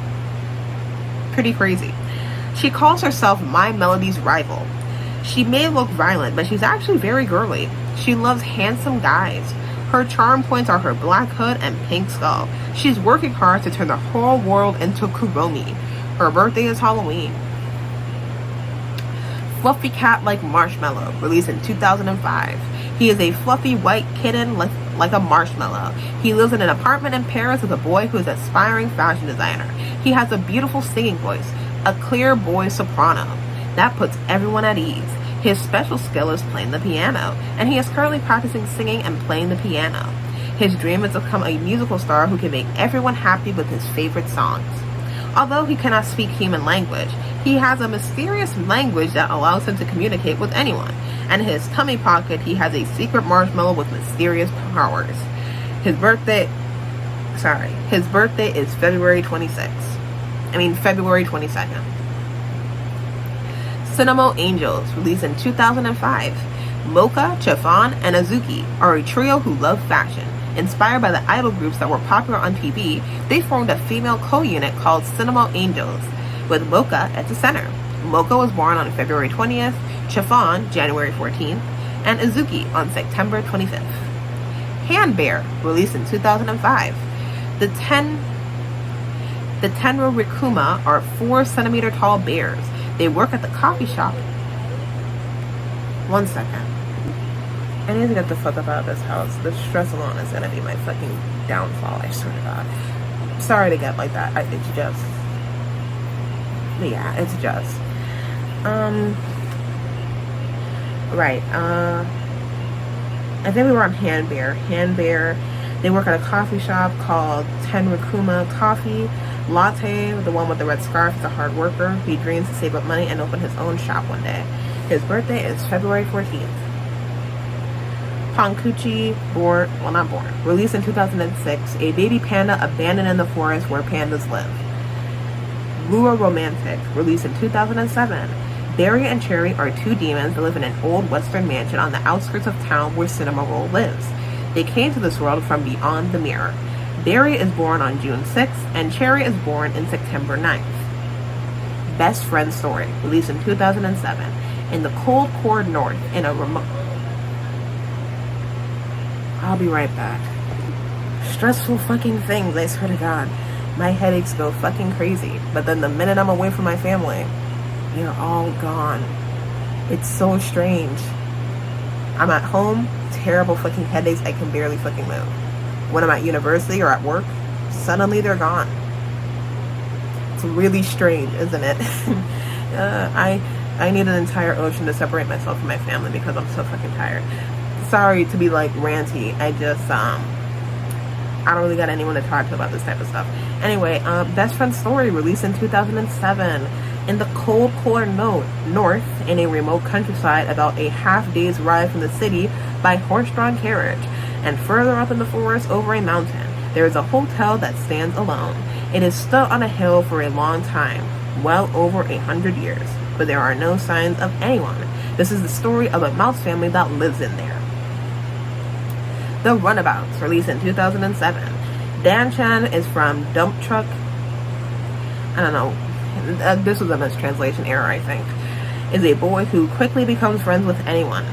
Speaker 1: Pretty crazy. She calls herself My Melody's rival. She may look violent, but she's actually very girly. She loves handsome guys. Her charm points are her black hood and pink skull. She's working hard to turn the whole world into Kuromi. Her birthday is Halloween. Fluffy Cat Like Marshmallow, released in 2005. He is a fluffy white kitten like a marshmallow. He lives in an apartment in Paris with a boy who is an aspiring fashion designer. He has a beautiful singing voice, a clear boy soprano. That puts everyone at ease. His special skill is playing the piano, and he is currently practicing singing and playing the piano. His dream is to become a musical star who can make everyone happy with his favorite songs. Although he cannot speak human language, he has a mysterious language that allows him to communicate with anyone. And in his tummy pocket, he has a secret marshmallow with mysterious powers. His birthday is February 22nd. Cinema Angels, released in 2005. Mocha, Chiffon, and Azuki are a trio who love fashion. Inspired by the idol groups that were popular on TV, they formed a female co-unit called Cinema Angels, with Mocha at the center. Mocha was born on February 20th, Chiffon January 14th, and Azuki on September 25th. Hand Bear, released in 2005. The Tenro Rikuma are 4-centimeter tall bears. They work at the coffee shop. 1 second. I need to get the fuck up out of this house. The stress alone is gonna be my fucking downfall, I swear to God. Sorry to get like that. It's just... Yeah, it's just... Right, I think we were on Hand Bear. Hand Bear, they work at a coffee shop called Tenrikuma Coffee. Latte, the one with the red scarf, is a hard worker. He dreams to save up money and open his own shop one day. His birthday is February 14th. Pankuchi, released in 2006, a baby panda abandoned in the forest where pandas live. Lure Romantic, released in 2007. Barry and Cherry are 2 demons that live in an old western mansion on the outskirts of town where Cinema Roll lives. They came to this world from beyond the mirror. Barry is born on June 6th, and Cherry is born in September 9th. Best Friend Story, released in 2007. In the cold core north, in a remote... I'll be right back. Stressful fucking things, I swear to God. My headaches go fucking crazy, but then the minute I'm away from my family, they're all gone. It's so strange. I'm at home, terrible fucking headaches, I can barely fucking move. When I'm at university or at work, suddenly they're gone. It's really strange, isn't it? I need an entire ocean to separate myself from my family because I'm so fucking tired. Sorry to be like ranty. I just I don't really got anyone to talk to about this type of stuff. Anyway, Best Friend Story, released in 2007. In the cold core north, in a remote countryside about a half-day's ride from the city by horse-drawn carriage, and further up in the forest over a mountain, there is a hotel that stands alone. It is stood on a hill for a long time, well over 100 years, but there are no signs of anyone. This is the story of a mouse family that lives in there. The Runabouts, released in 2007. Dan Chan is from Dump Truck. I don't know. This was a mistranslation error, I think. Is a boy who quickly becomes friends with anyone.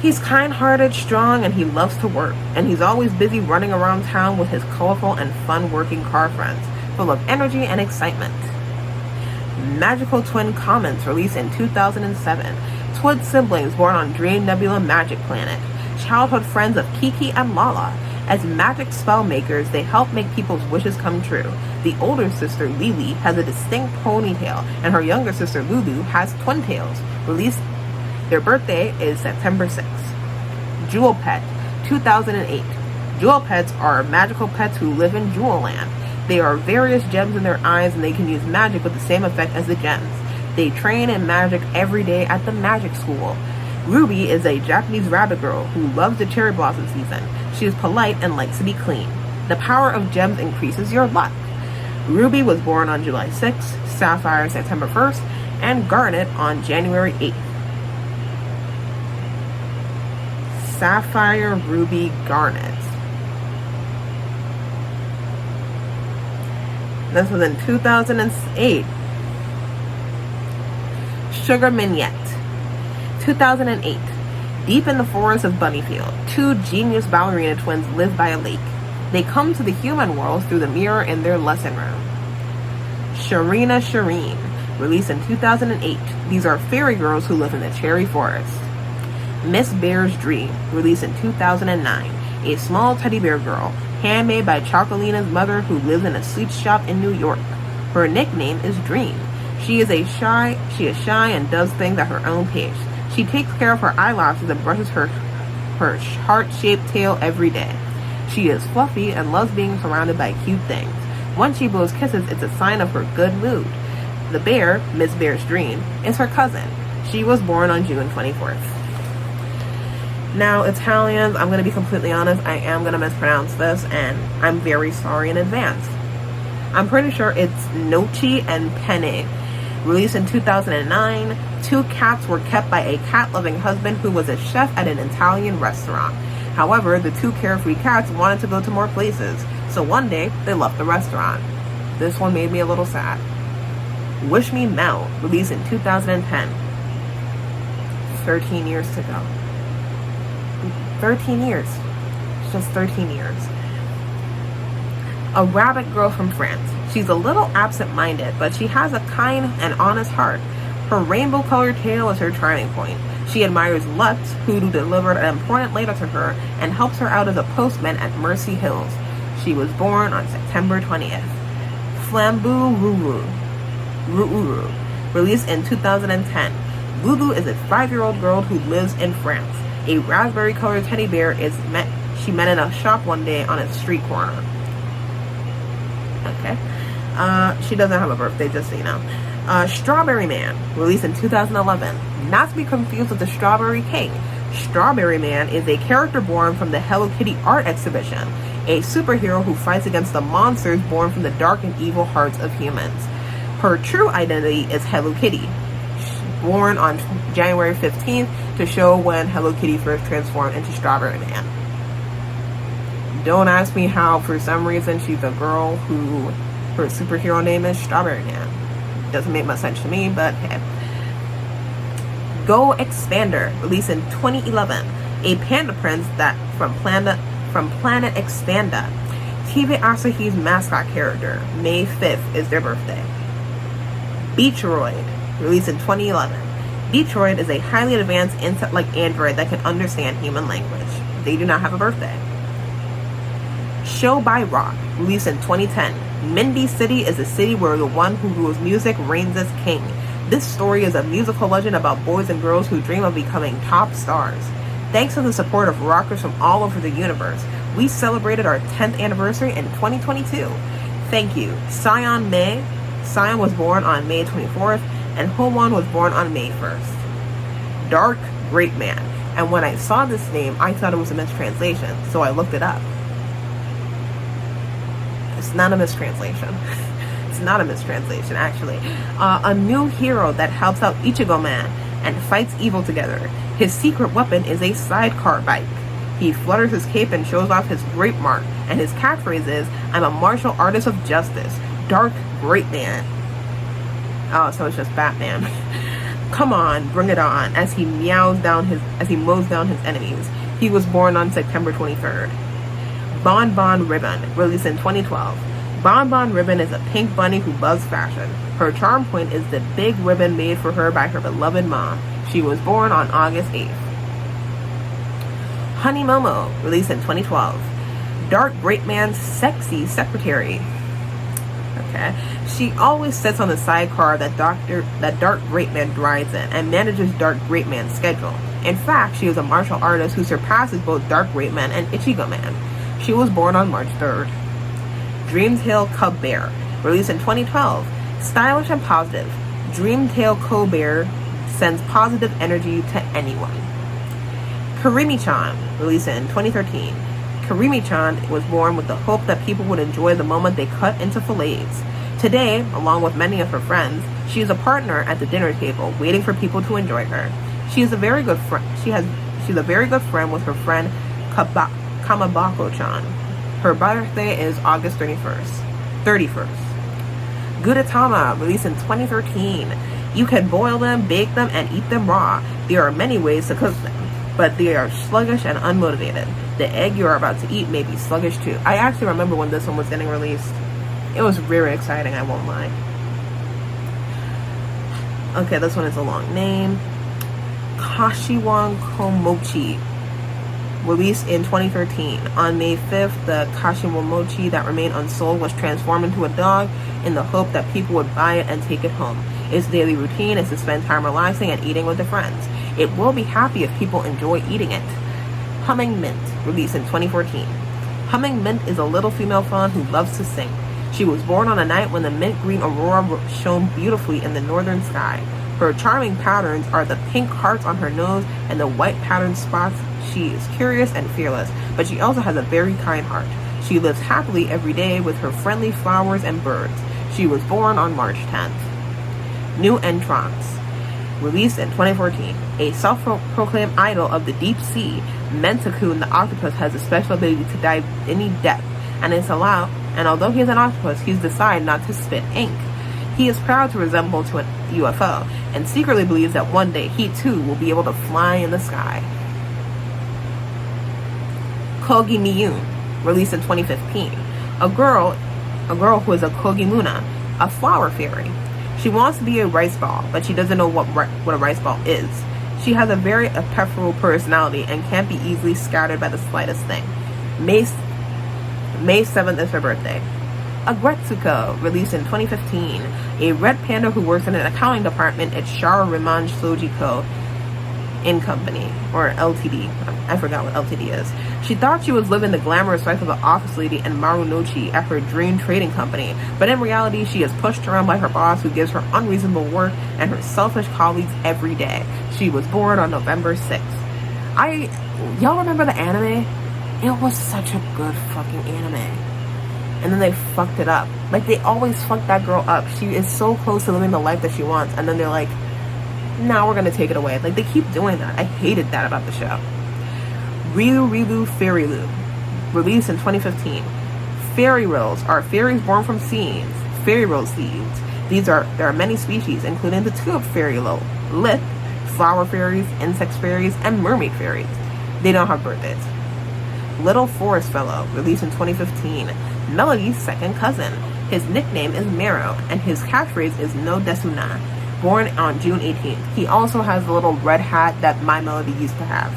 Speaker 1: He's kind-hearted, strong, and he loves to work. And he's always busy running around town with his colorful and fun-working car friends, full of energy and excitement. Magical Twin Comets, released in 2007. Twin siblings born on Dream Nebula Magic Planet. Childhood friends of Kiki and Lala. As magic spell makers, they help make people's wishes come true. The older sister, Lily, has a distinct ponytail, and her younger sister, Lulu, has twin tails. Their birthday is September 6th. Jewel Pet, 2008. Jewel Pets are magical pets who live in Jewel Land. They are various gems in their eyes, and they can use magic with the same effect as the gems. They train in magic every day at the magic school. Ruby is a Japanese rabbit girl who loves the cherry blossom season. She is polite and likes to be clean. The power of gems increases your luck. Ruby was born on July 6th, Sapphire September 1st, and Garnet on January 8th. Sapphire, Ruby, Garnet. This was in 2008. Sugar Mignette. 2008. Deep in the forest of Bunnyfield, 2 genius ballerina twins live by a lake. They come to the human world through the mirror in their lesson room. Sharina Shireen, released in 2008. These are fairy girls who live in the cherry forest. Miss Bear's Dream, released in 2009. A small teddy bear girl, handmade by Chocolina's mother who lives in a sweet shop in New York. Her nickname is Dream. She is shy and does things at her own pace. She takes care of her eyelashes and brushes her heart-shaped tail every day. She is fluffy and loves being surrounded by cute things. Once she blows kisses, it's a sign of her good mood. The bear, Miss Bear's Dream, is her cousin. She was born on June 24th. Now, Italians, I'm going to be completely honest, I am going to mispronounce this, and I'm very sorry in advance. I'm pretty sure it's noci and penne. Released in 2009, two cats were kept by a cat-loving husband who was a chef at an Italian restaurant. However, the two carefree cats wanted to go to more places, so one day they left the restaurant. This one made me a little sad. Wish Me Mel, released in 2010. 13 years to go. 13 years. It's just 13 years. A rabbit girl from France. She's a little absent-minded, but she has a kind and honest heart. Her rainbow-colored tail is her turning point. She admires Lutz, who delivered an important letter to her, and helps her out as a postman at Mercy Hills. She was born on September 20th. Flambeau Ruru, released in 2010. Lulu is a 5-year-old girl who lives in France. A raspberry-colored teddy bear she met in a shop one day on a street corner. Okay. She doesn't have a birthday, just so you know. Strawberry Man, released in 2011. Not to be confused with the Strawberry King. Strawberry Man is a character born from the Hello Kitty art exhibition, a superhero who fights against the monsters born from the dark and evil hearts of humans. Her true identity is Hello Kitty, born on January 15th to show when Hello Kitty first transformed into Strawberry Man. Don't ask me how, for some reason, she's a girl who her superhero name is Strawberry Man. Doesn't make much sense to me, but hey. Go Expander, released in 2011. A panda prince from Planet Expanda. TV Asahi's mascot character. May 5th is their birthday. Beachroid, released in 2011. Beachroid is a highly advanced insect-like android that can understand human language. They do not have a birthday. Show by Rock, released in 2010. Mindy City is a city where the one who rules music reigns as king. This story is a musical legend about boys and girls who dream of becoming top stars. Thanks to the support of rockers from all over the universe, we celebrated our 10th anniversary in 2022. Thank you. Sion May. Sion was born on May 24th, and Howon was born on May 1st. Dark Great Man. And when I saw this name, I thought it was a mistranslation, so I looked it up. It's not a mistranslation. It's not a mistranslation, actually. A new hero that helps out Ichigo Man and fights evil together. His secret weapon is a sidecar bike. He flutters his cape and shows off his great mark, and his catchphrase is, "I'm a martial artist of justice. Dark Great Man." Oh, so it's just Batman. Come on, bring it on, as he mows down his enemies. He was born on September 23rd. Bon Bon Ribbon, released in 2012. Bon Bon Ribbon is a pink bunny who loves fashion. Her charm point is the big ribbon made for her by her beloved mom. She was born on August 8th. Honey Momo, released in 2012. Dark Great Man's sexy secretary. Okay. She always sits on the sidecar that Dark Great Man drives in and manages Dark Great Man's schedule. In fact, she is a martial artist who surpasses both Dark Great Man and Ichigo Man. She was born on March 3rd. Dreamtail Cub Bear, released in 2012. Stylish and positive, Dreamtail Cub Bear sends positive energy to anyone. Karimi-chan, released in 2013. Karimi-chan was born with the hope that people would enjoy the moment they cut into fillets. Today, along with many of her friends, she is a partner at the dinner table, waiting for people to enjoy her. She is a very good friend. She's a very good friend with her friend Kamabako-chan. Her birthday is August 31st. Gudetama, released in 2013. You can boil them, bake them, and eat them raw. There are many ways to cook them, but they are sluggish and unmotivated. The egg you are about to eat may be sluggish too. I actually remember when this one was getting released. It was very exciting, I won't lie. Okay, this one is a long name. Kashiwan Komochi, released in 2013. On May 5th, the Kashiwan Mochi that remained unsold was transformed into a dog in the hope that people would buy it and take it home. Its daily routine is to spend time relaxing and eating with their friends. It will be happy if people enjoy eating it. Humming Mint, released in 2014. Humming Mint is a little female fawn who loves to sing. She was born on a night when the mint green aurora shone beautifully in the northern sky. Her charming patterns are the pink hearts on her nose and the white patterned spots. She is curious and fearless, but she also has a very kind heart. She lives happily every day with her friendly flowers and birds. She was born on March 10th. New Entrance. Released in 2014, a self-proclaimed idol of the deep sea, Mentakun the octopus has a special ability to dive any depth, and although he is an octopus, he's decided not to spit ink. He is proud to resemble to a UFO, and secretly believes that one day he too will be able to fly in the sky. Kogi Miyun, released in 2015, a girl who is a Kogimuna, a flower fairy. She wants to be a rice ball, but she doesn't know what a rice ball is. She has a very ephemeral personality and can't be easily scattered by the slightest thing. May 7th is her birthday. Agretsuko, released in 2015, a red panda who works in an accounting department at Shara Riman Sojiko In Company, or LTD. I forgot what LTD is. She thought she was living the glamorous life of an office lady in Marunouchi at her dream trading company, but in reality she is pushed around by her boss, who gives her unreasonable work, and her selfish colleagues every day. She was born on November 6th. Y'all remember the anime? It was such a good fucking anime. And then they fucked it up. Like, they always fuck that girl up. She is so close to living the life that she wants, and then they're like, nah, we're gonna take it away. Like, they keep doing that. I hated that about the show. Rilu Fairy Lu, released in 2015. Fairy rolls are fairies born from seeds, fairy roll seeds. There are many species, including the tulip fairy lip, flower fairies, insect fairies, and mermaid fairies. They don't have birthdays. Little Forest Fellow, released in 2015. Melody's second cousin. His nickname is Mero, and his catchphrase is No Desuna. Born on June 18th. He also has the little red hat that My Melody used to have.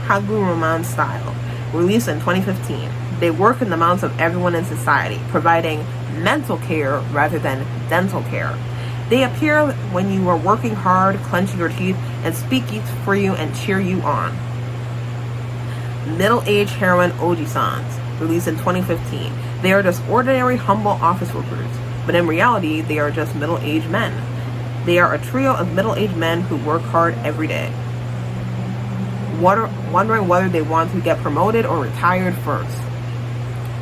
Speaker 1: Haguruman Style, released in 2015. They work in the mouths of everyone in society, providing mental care rather than dental care. They appear when you are working hard, clenching your teeth, and speak for you and cheer you on. Middle-aged heroine Oji-sans, released in 2015. They are just ordinary, humble office workers, but in reality, they are just middle-aged men. They are a trio of middle-aged men who work hard every day, wondering whether they want to get promoted or retired first.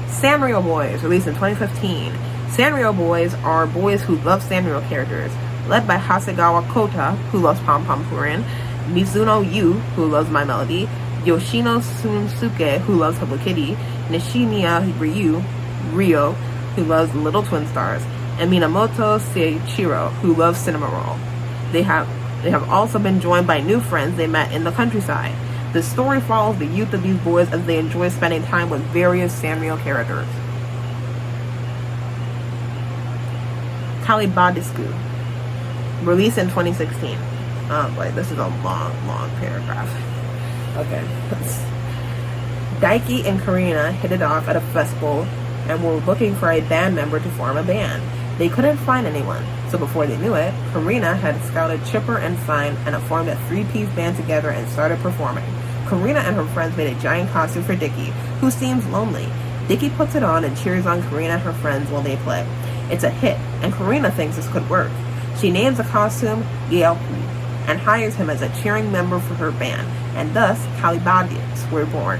Speaker 1: Sanrio Boys, released in 2015. Sanrio Boys are boys who love Sanrio characters, led by Hasegawa Kota, who loves Pom Pom Purin, Mizuno Yu, who loves My Melody, Yoshino Sunsuke, who loves Hello Kitty, Nishimiya Ryo, who loves Little Twin Stars, and Minamoto Seiichiro, who loves Cinema Roll. They have also been joined by new friends they met in the countryside. The story follows the youth of these boys as they enjoy spending time with various Sanrio characters. Kalibadisku, released in 2016. Oh boy, this is a long paragraph. Okay. Daiki and Karina hit it off at a festival and were looking for a band member to form a band. They couldn't find anyone, so before they knew it, Karina had scouted Chipper and Sign and formed a three-piece band together and started performing. Karina and her friends made a giant costume for Dicky, who seems lonely. Dicky puts it on and cheers on Karina and her friends while they play. It's a hit, and Karina thinks this could work. She names the costume Gyeoku and hires him as a cheering member for her band, and thus Calibadians were born.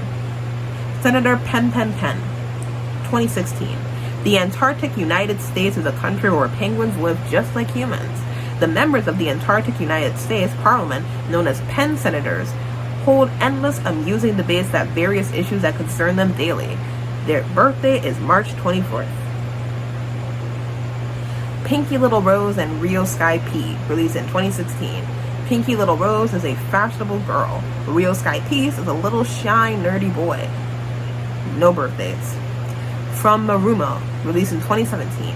Speaker 1: Senator Pen 2016. The Antarctic United States is a country where penguins live just like humans. The members of the Antarctic United States Parliament, known as Pen Senators, hold endless amusing debates about various issues that concern them daily. Their birthday is March 24th. Pinky Little Rose and Rio Sky P, released in 2016. Pinky Little Rose is a fashionable girl. Rio Sky Peace is a little shy, nerdy boy. No birthdays. From Marumo, released in 2017.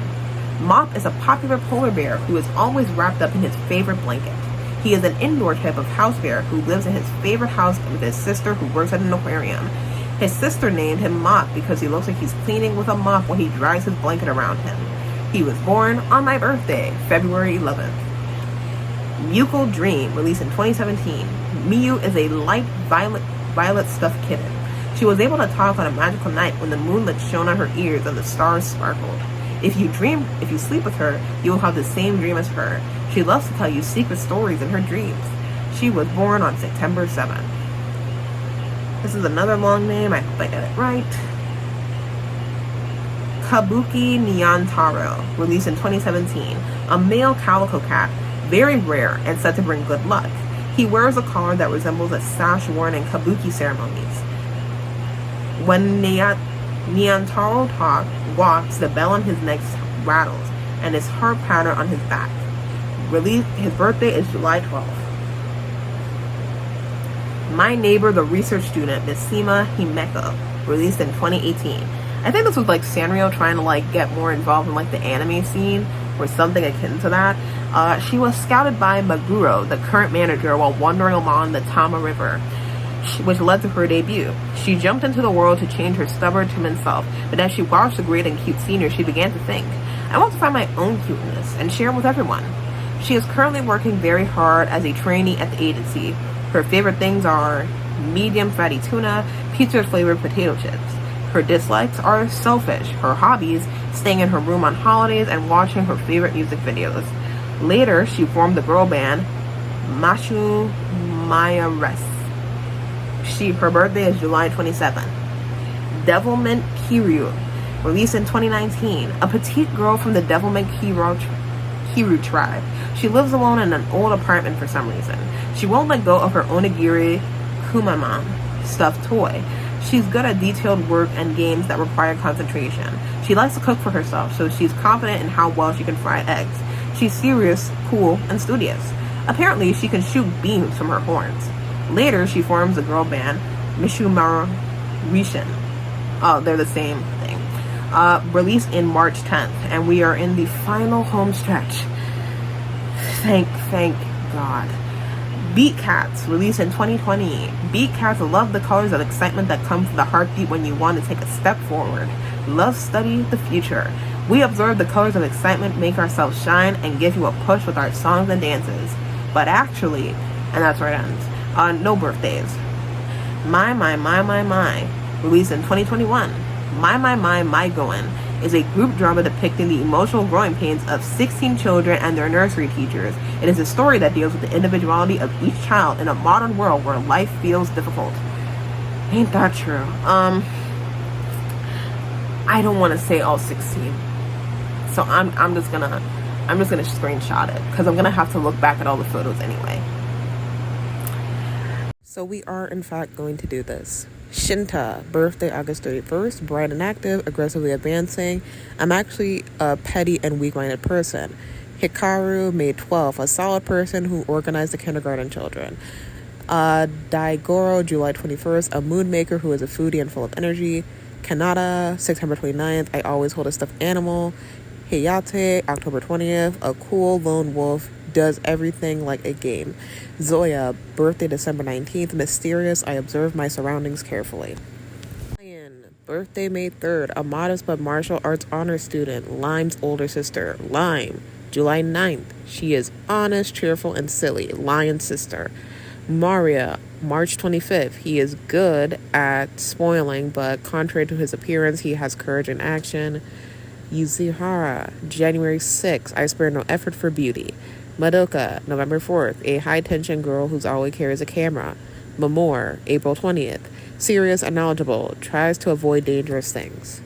Speaker 1: Mop is a popular polar bear who is always wrapped up in his favorite blanket. He is an indoor type of house bear who lives in his favorite house with his sister who works at an aquarium. His sister named him Mop because he looks like he's cleaning with a mop when he dries his blanket around him. He was born on my birthday, February 11th. Mucal Dream, released in 2017. Miyu is a light violet stuffed kitten. She was able to talk on a magical night when the moonlight shone on her ears and the stars sparkled. If you sleep with her, you will have the same dream as her. She loves to tell you secret stories in her dreams. She was born on September 7th. This is another long name. I hope I get it right. Kabuki Nyantaro, released in 2017. A male calico cat, very rare and said to bring good luck. He wears a collar that resembles a sash worn in kabuki ceremonies. When Nyantaro walks, the bell on his neck rattles, and his heart pattern on his back. His birthday is July 12th. My Neighbor, the Research Student, Mishima Himeko, released in 2018. I think this was like Sanrio trying to like get more involved in like the anime scene or something akin to that. She was scouted by Maguro, the current manager, while wandering along the Tama River, which led to her debut. She jumped into the world to change her stubborn, timid self, but as she watched the great and cute senior, she began to think, I want to find my own cuteness and share it with everyone. She is currently working very hard as a trainee at the agency. Her favorite things are medium fatty tuna, pizza flavored potato chips. Her dislikes are selfish. Her hobbies, staying in her room on holidays and watching her favorite music videos. Later, she formed the girl band Mashu Maya Res. Her birthday is July 27. Devilment Kiryu, released in 2019. A petite girl from the Devilment Kiryu tribe. She lives alone in an old apartment for some reason. She won't let go of her onigiri kumamon stuffed toy. She's good at detailed work and games that require concentration. She likes to cook for herself, so she's confident in how well she can fry eggs. She's serious, cool, and studious. Apparently, she can shoot beams from her horns. Later, she forms the girl band Mishumara Rishin. Oh, they're the same thing. Released in March 10th, and we are in the final home stretch. Thank God. Beat Cats, released in 2020. Beat Cats love the colors of excitement that come from the heartbeat when you want to take a step forward. Love study the future. We observe the colors of excitement, make ourselves shine, and give you a push with our songs and dances. But actually, and that's where it ends, no birthdays. My, released in 2021. My Goin' is a group drama depicting the emotional growing pains of 16 children and their nursery teachers. It is a story that deals with the individuality of each child in a modern world where life feels difficult. Ain't that true? I don't want to say all 16, so I'm just gonna screenshot it because I'm gonna have to look back at all the photos anyway. So we are in fact going to do this. Shinta, birthday August 31st, bright and active, aggressively advancing. I'm actually a petty and weak-minded person. Hikaru, May 12th, a solid person who organized the kindergarten children. Daigoro, July 21st, a moon maker who is a foodie and full of energy. Kanata, September 29th, I always hold a stuffed animal. Hayate, October 20th, a cool lone wolf, does everything like a game. Zoya, birthday December 19th, mysterious, I observe my surroundings carefully. Lion, birthday May 3rd, a modest but martial arts honor student, Lime's older sister. Lime, July 9th, she is honest, cheerful, and silly, Lion's sister. Maria, March 25th, he is good at spoiling, but contrary to his appearance, he has courage in action. Yuzihara, January 6th, I spare no effort for beauty. Madoka, November 4th, a high-tension girl who's always carries a camera. Mamor, April 20th, serious and knowledgeable, tries to avoid dangerous things.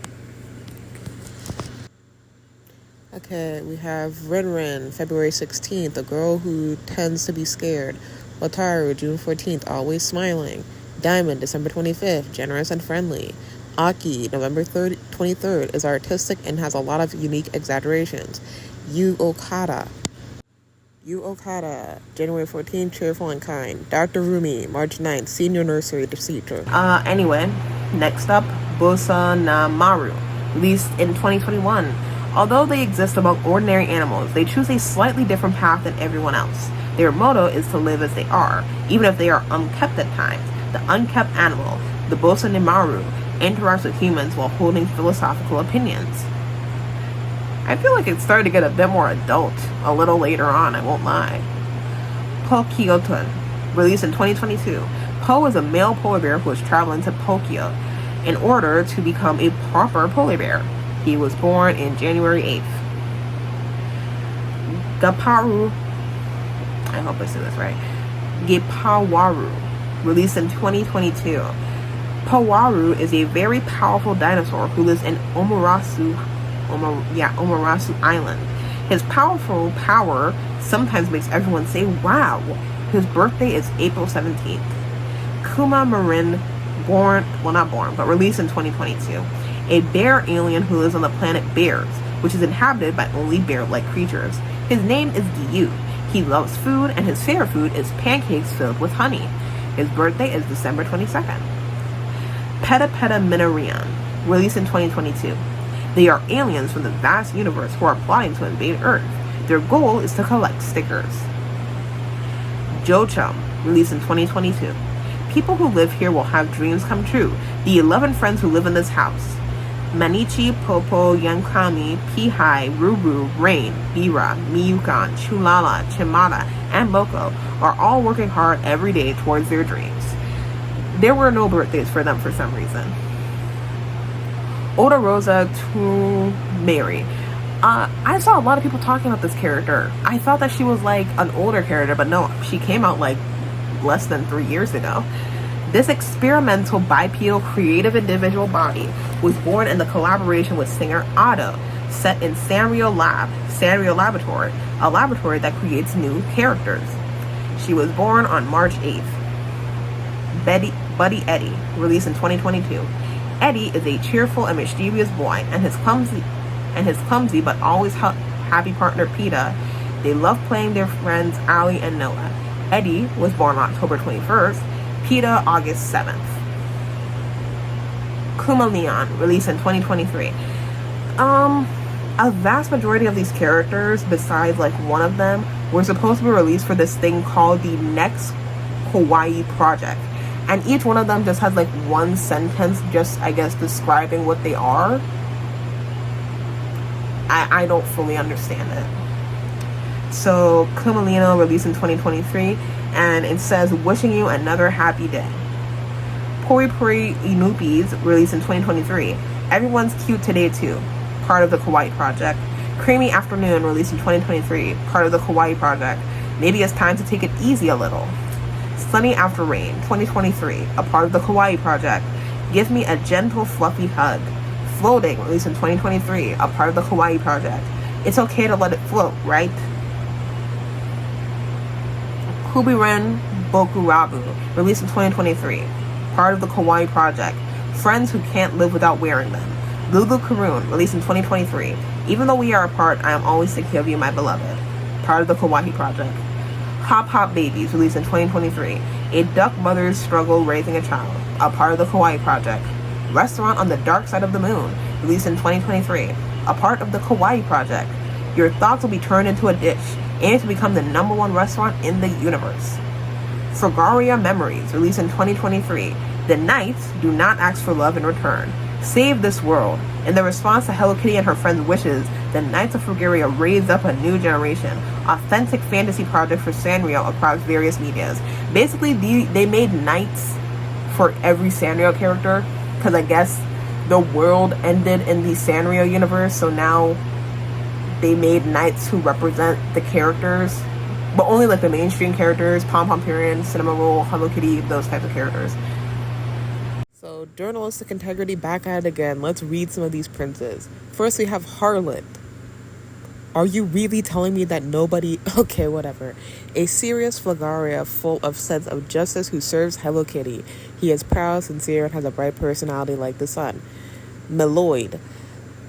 Speaker 1: Okay, we have Rinrin, February 16th, a girl who tends to be scared. Wataru, June 14th, always smiling. Diamond, December 25th, generous and friendly. Aki, November 23rd, is artistic and has a lot of unique exaggerations. Yu Okada, January 14th, cheerful and kind. Dr. Rumi, March 9th, senior nursery teacher. Anyway, next up, Bosa na Maru, released in 2021. Although they exist among ordinary animals, they choose a slightly different path than everyone else. Their motto is to live as they are, even if they are unkept at times. The unkept animal, the Bosa na Maru, interacts with humans while holding philosophical opinions. I feel like it started to get a bit more adult a little later on, I won't lie. Pokyotun, released in 2022. Po is a male polar bear who is traveling to Tokyo in order to become a proper polar bear. He was born in January 8th. Gaparu, I hope I said this right. Gepawaru, released in 2022. Pawaru is a very powerful dinosaur who lives in Omurasu Omarasu Island. His powerful power sometimes makes everyone say, wow. His birthday is April 17th. Kuma Marin, released in 2022. A bear alien who lives on the planet Bears, which is inhabited by only bear-like creatures. His name is Gyu. He loves food, and his favorite food is pancakes filled with honey. His birthday is December 22nd. Peta Peta Minarian, released in 2022. They are aliens from the vast universe who are plotting to invade Earth. Their goal is to collect stickers. Jochum, released in 2022. People who live here will have dreams come true. The 11 friends who live in this house. Manichi, Popo, Yankami, Pihai, Ruru, Rain, Bira, Miyukan, Chulala, Chimata, and Moko are all working hard every day towards their dreams. There were no birthdays for them for some reason. Oda Rosa to Mary. I saw a lot of people talking about this character. I thought that she was like an older character, but no, she came out like less than 3 years ago. This experimental bipedal creative individual body was born in the collaboration with singer Ado, set in Sanrio Laboratory, a laboratory that creates new characters. She was born on March 8th. Buddy Eddie, released in 2022. Eddie is a cheerful and mischievous boy, and his clumsy but always happy partner Peta. They love playing their friends Ali and Noah. Eddie was born on October 21st. Peta, August 7th. Kuma Leon, released in 2023. A vast majority of these characters, besides like one of them, were supposed to be released for this thing called the Next Kawaii Project. And each one of them just has like one sentence, just I guess describing what they are. I don't fully understand it. So Kumalino, released in 2023, and it says, wishing you another happy day. Pori Pori Inupis, released in 2023. Everyone's cute today too, part of the Kawaii Project. Creamy Afternoon, released in 2023, part of the Kawaii Project. Maybe it's time to take it easy a little. Sunny After Rain, 2023, a part of the Kawaii Project. Give me a gentle, fluffy hug. Floating, released in 2023, a part of the Kawaii Project. It's okay to let it float, right? Kubiren Bokurabu, released in 2023, part of the Kawaii Project. Friends who can't live without wearing them. Lulu Karun, released in 2023. Even though we are apart, I am always thinking of you, my beloved. Part of the Kawaii Project. Hop Hop Babies, released in 2023. A duck mother's struggle raising a child, a part of the Kawaii Project. Restaurant on the Dark Side of the Moon, released in 2023. A part of the Kawaii Project. Your thoughts will be turned into a dish, and to become the #1 restaurant in the universe. Fragaria Memories, released in 2023. The Knights do not ask for love in return. Save this world. In the response to Hello Kitty and her friends' wishes, the Knights of Fragaria raised up a new generation. Authentic fantasy project for Sanrio across various medias. Basically, they made knights for every Sanrio character, because I guess the world ended in the Sanrio universe, so now they made knights who represent the characters, but only like the mainstream characters, Pom Pom Purion, Cinema Roll, Hello Kitty, those types of characters. So, journalistic integrity back at it again. Let's read some of these princes. First, we have Harlot. Are you really telling me that nobody... Okay, whatever. A serious Flagaria full of sense of justice who serves Hello Kitty. He is proud, sincere, and has a bright personality like the sun. Meloid.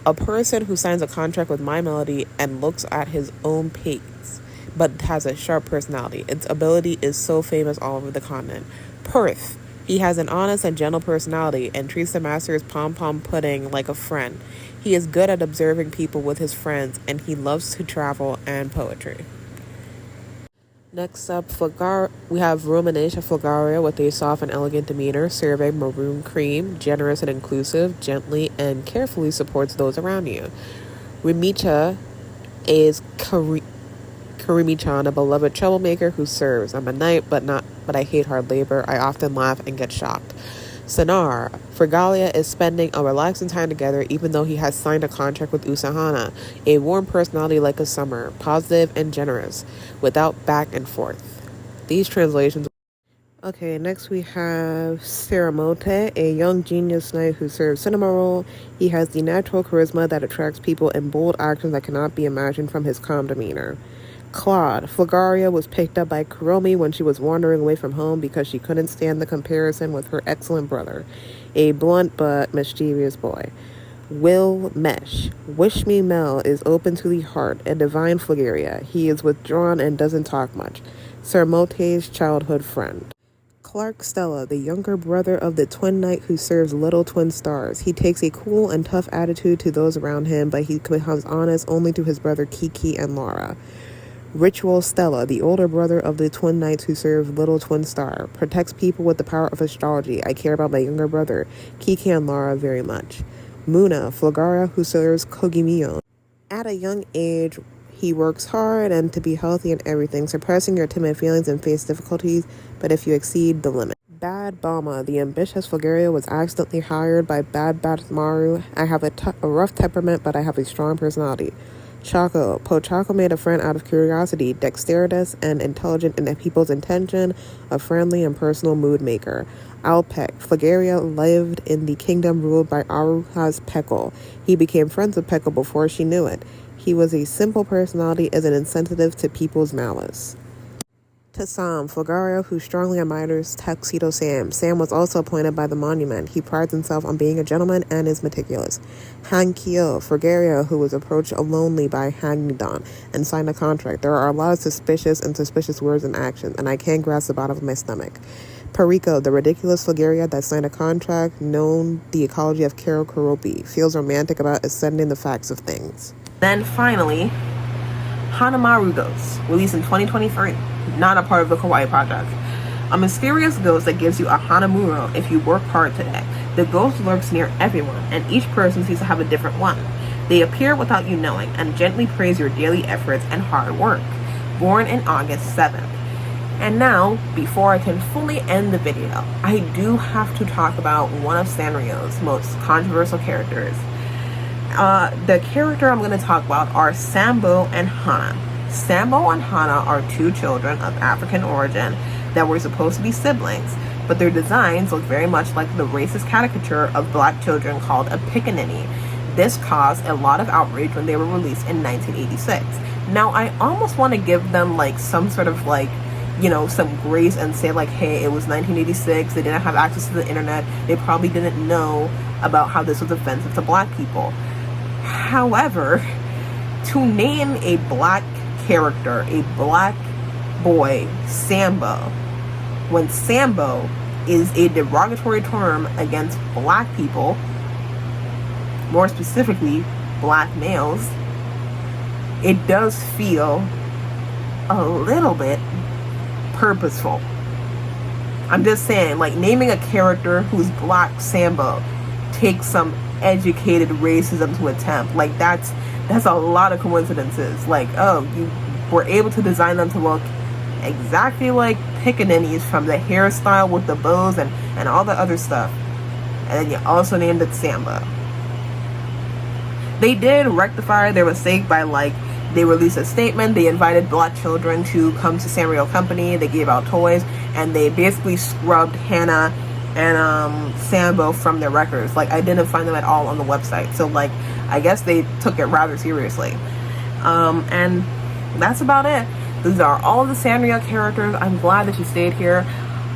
Speaker 1: A person who signs a contract with My Melody and looks at his own pace, but has a sharp personality. Its ability is so famous all over the continent. Perth. He has an honest and gentle personality and treats the master's pom-pom pudding like a friend. He is good at observing people with his friends, and he loves to travel and poetry. Next up, we have Romanesha Flagaria with a soft and elegant demeanor, serving maroon cream, generous and inclusive, gently and carefully supports those around you. Rimicha is Karimi-chan, a beloved troublemaker who serves. I'm a knight, but I hate hard labor. I often laugh and get shocked. Sonar. Fregalia is spending a relaxing time together even though he has signed a contract with Usahana. A warm personality like a summer, positive and generous, without back and forth. These translations...
Speaker 2: Okay, next we have Saramote, a young genius knight who serves cinema role. He has the natural charisma that attracts people and bold actions that cannot be imagined from his calm demeanor. Claude, Flagaria was picked up by Kuromi when she was wandering away from home because she couldn't stand the comparison with her excellent brother, a blunt but mischievous boy. Will Mesh. Wish Me Mel is open to the heart, a divine Flagaria. He is withdrawn and doesn't talk much. Saramote's childhood friend. Clark Stella, the younger brother of the twin knight who serves little twin stars. He takes a cool and tough attitude to those around him, but he becomes honest only to his brother Kiki and Laura. Ritual Stella, the older brother of the twin knights who serve little twin star. Protects people with the power of astrology. I care about my younger brother, Kiki and Laura, very much. Muna, Flagara, who serves Kogimiyo. At a young age, he works hard and to be healthy in everything, suppressing your timid feelings and face difficulties, but if you exceed the limit. Bad Bama, the ambitious Fulgaria, was accidentally hired by Bad Maru. I have a rough temperament, but I have a strong personality. Chaco, Pochaco made a friend out of curiosity, dexterous and intelligent in people's intention, a friendly and personal mood maker. Alpec, Flagaria lived in the kingdom ruled by Aruha's Peckle. He became friends with Peckle before she knew it. He was a simple personality as an insensitive to people's malice. To Sam, Flagaria, who strongly admires Tuxedo Sam. Sam was also appointed by the monument. He prides himself on being a gentleman and is meticulous. Han Kyo, Flagaria, who was approached lonely by Han Nidan and signed a contract. There are a lot of suspicious words and actions, and I can't grasp the bottom of my stomach. Pariko, the ridiculous Flagaria that signed a contract, known the ecology of Karo Kuropi, feels romantic about ascending the facts of things.
Speaker 1: Then finally, Hanamaru Ghost, released in 2023, not a part of the Kawaii Project. A mysterious ghost that gives you a Hanamuro if you work hard today. The ghost lurks near everyone, and each person seems to have a different one. They appear without you knowing and gently praise your daily efforts and hard work. Born in August 7th. And now, before I can fully end the video, I do have to talk about one of Sanrio's most controversial characters. The character I'm going to talk about are Sambo and Hana. Sambo and Hana are two children of African origin that were supposed to be siblings, but their designs look very much like the racist caricature of black children called a pickaninny. This caused a lot of outrage when they were released in 1986. Now, I almost want to give them like some sort of like, you know, some grace and say like, hey, it was 1986, they didn't have access to the internet, they probably didn't know about how this was offensive to black people. However, to name a black character, a black boy, Sambo, when Sambo is a derogatory term against black people, more specifically black males, it does feel a little bit purposeful. I'm just saying, like, naming a character who's black Sambo takes some educated racism to attempt. Like, that's a lot of coincidences. Like, oh, you were able to design them to look exactly like pickaninnies, from the hairstyle with the bows and all the other stuff, and then you also named it Sambo. They did rectify their mistake by, like, they released a statement, they invited black children to come to Sanrio Company, they gave out toys, and they basically scrubbed Hannah and Sambo from their records. Like, I didn't find them at all on the website, so like, I guess they took it rather seriously. And that's about it. These are all of the Sanrio characters. I'm glad that you stayed here.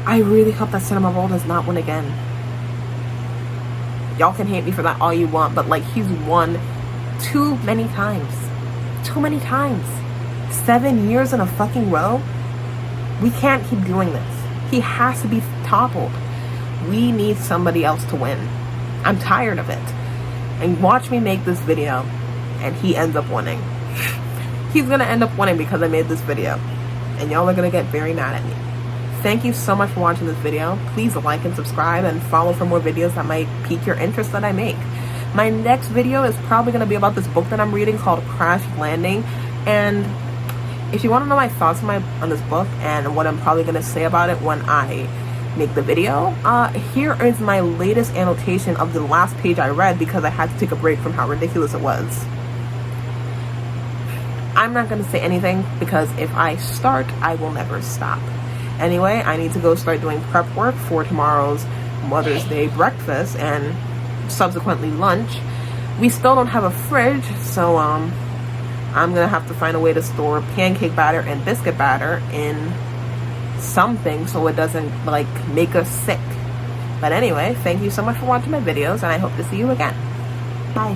Speaker 1: I really hope that Cinema Roll does not win again. Y'all can hate me for that all you want, but like, he's won too many times. 7 years in a fucking row. We can't keep doing this. He has to be toppled. We need somebody else to win. I'm tired of it. And watch me make this video and he ends up winning. He's gonna end up winning because I made this video, and y'all are gonna get very mad at me. Thank you so much for watching this video. Please like and subscribe and follow for more videos that might pique your interest that I make. My next video is probably going to be about this book that I'm reading called Crash Landing. And if you want to know my thoughts on this book and what I'm probably going to say about it when I make the video, here is my latest annotation of the last page I read because I had to take a break from how ridiculous it was. I'm not going to say anything because if I start, I will never stop. Anyway, I need to go start doing prep work for tomorrow's Mother's Day breakfast and subsequently lunch. We still don't have a fridge, so I'm gonna have to find a way to store pancake batter and biscuit batter in something so it doesn't like make us sick. But anyway, thank you so much for watching my videos, and I hope to see you again. Bye.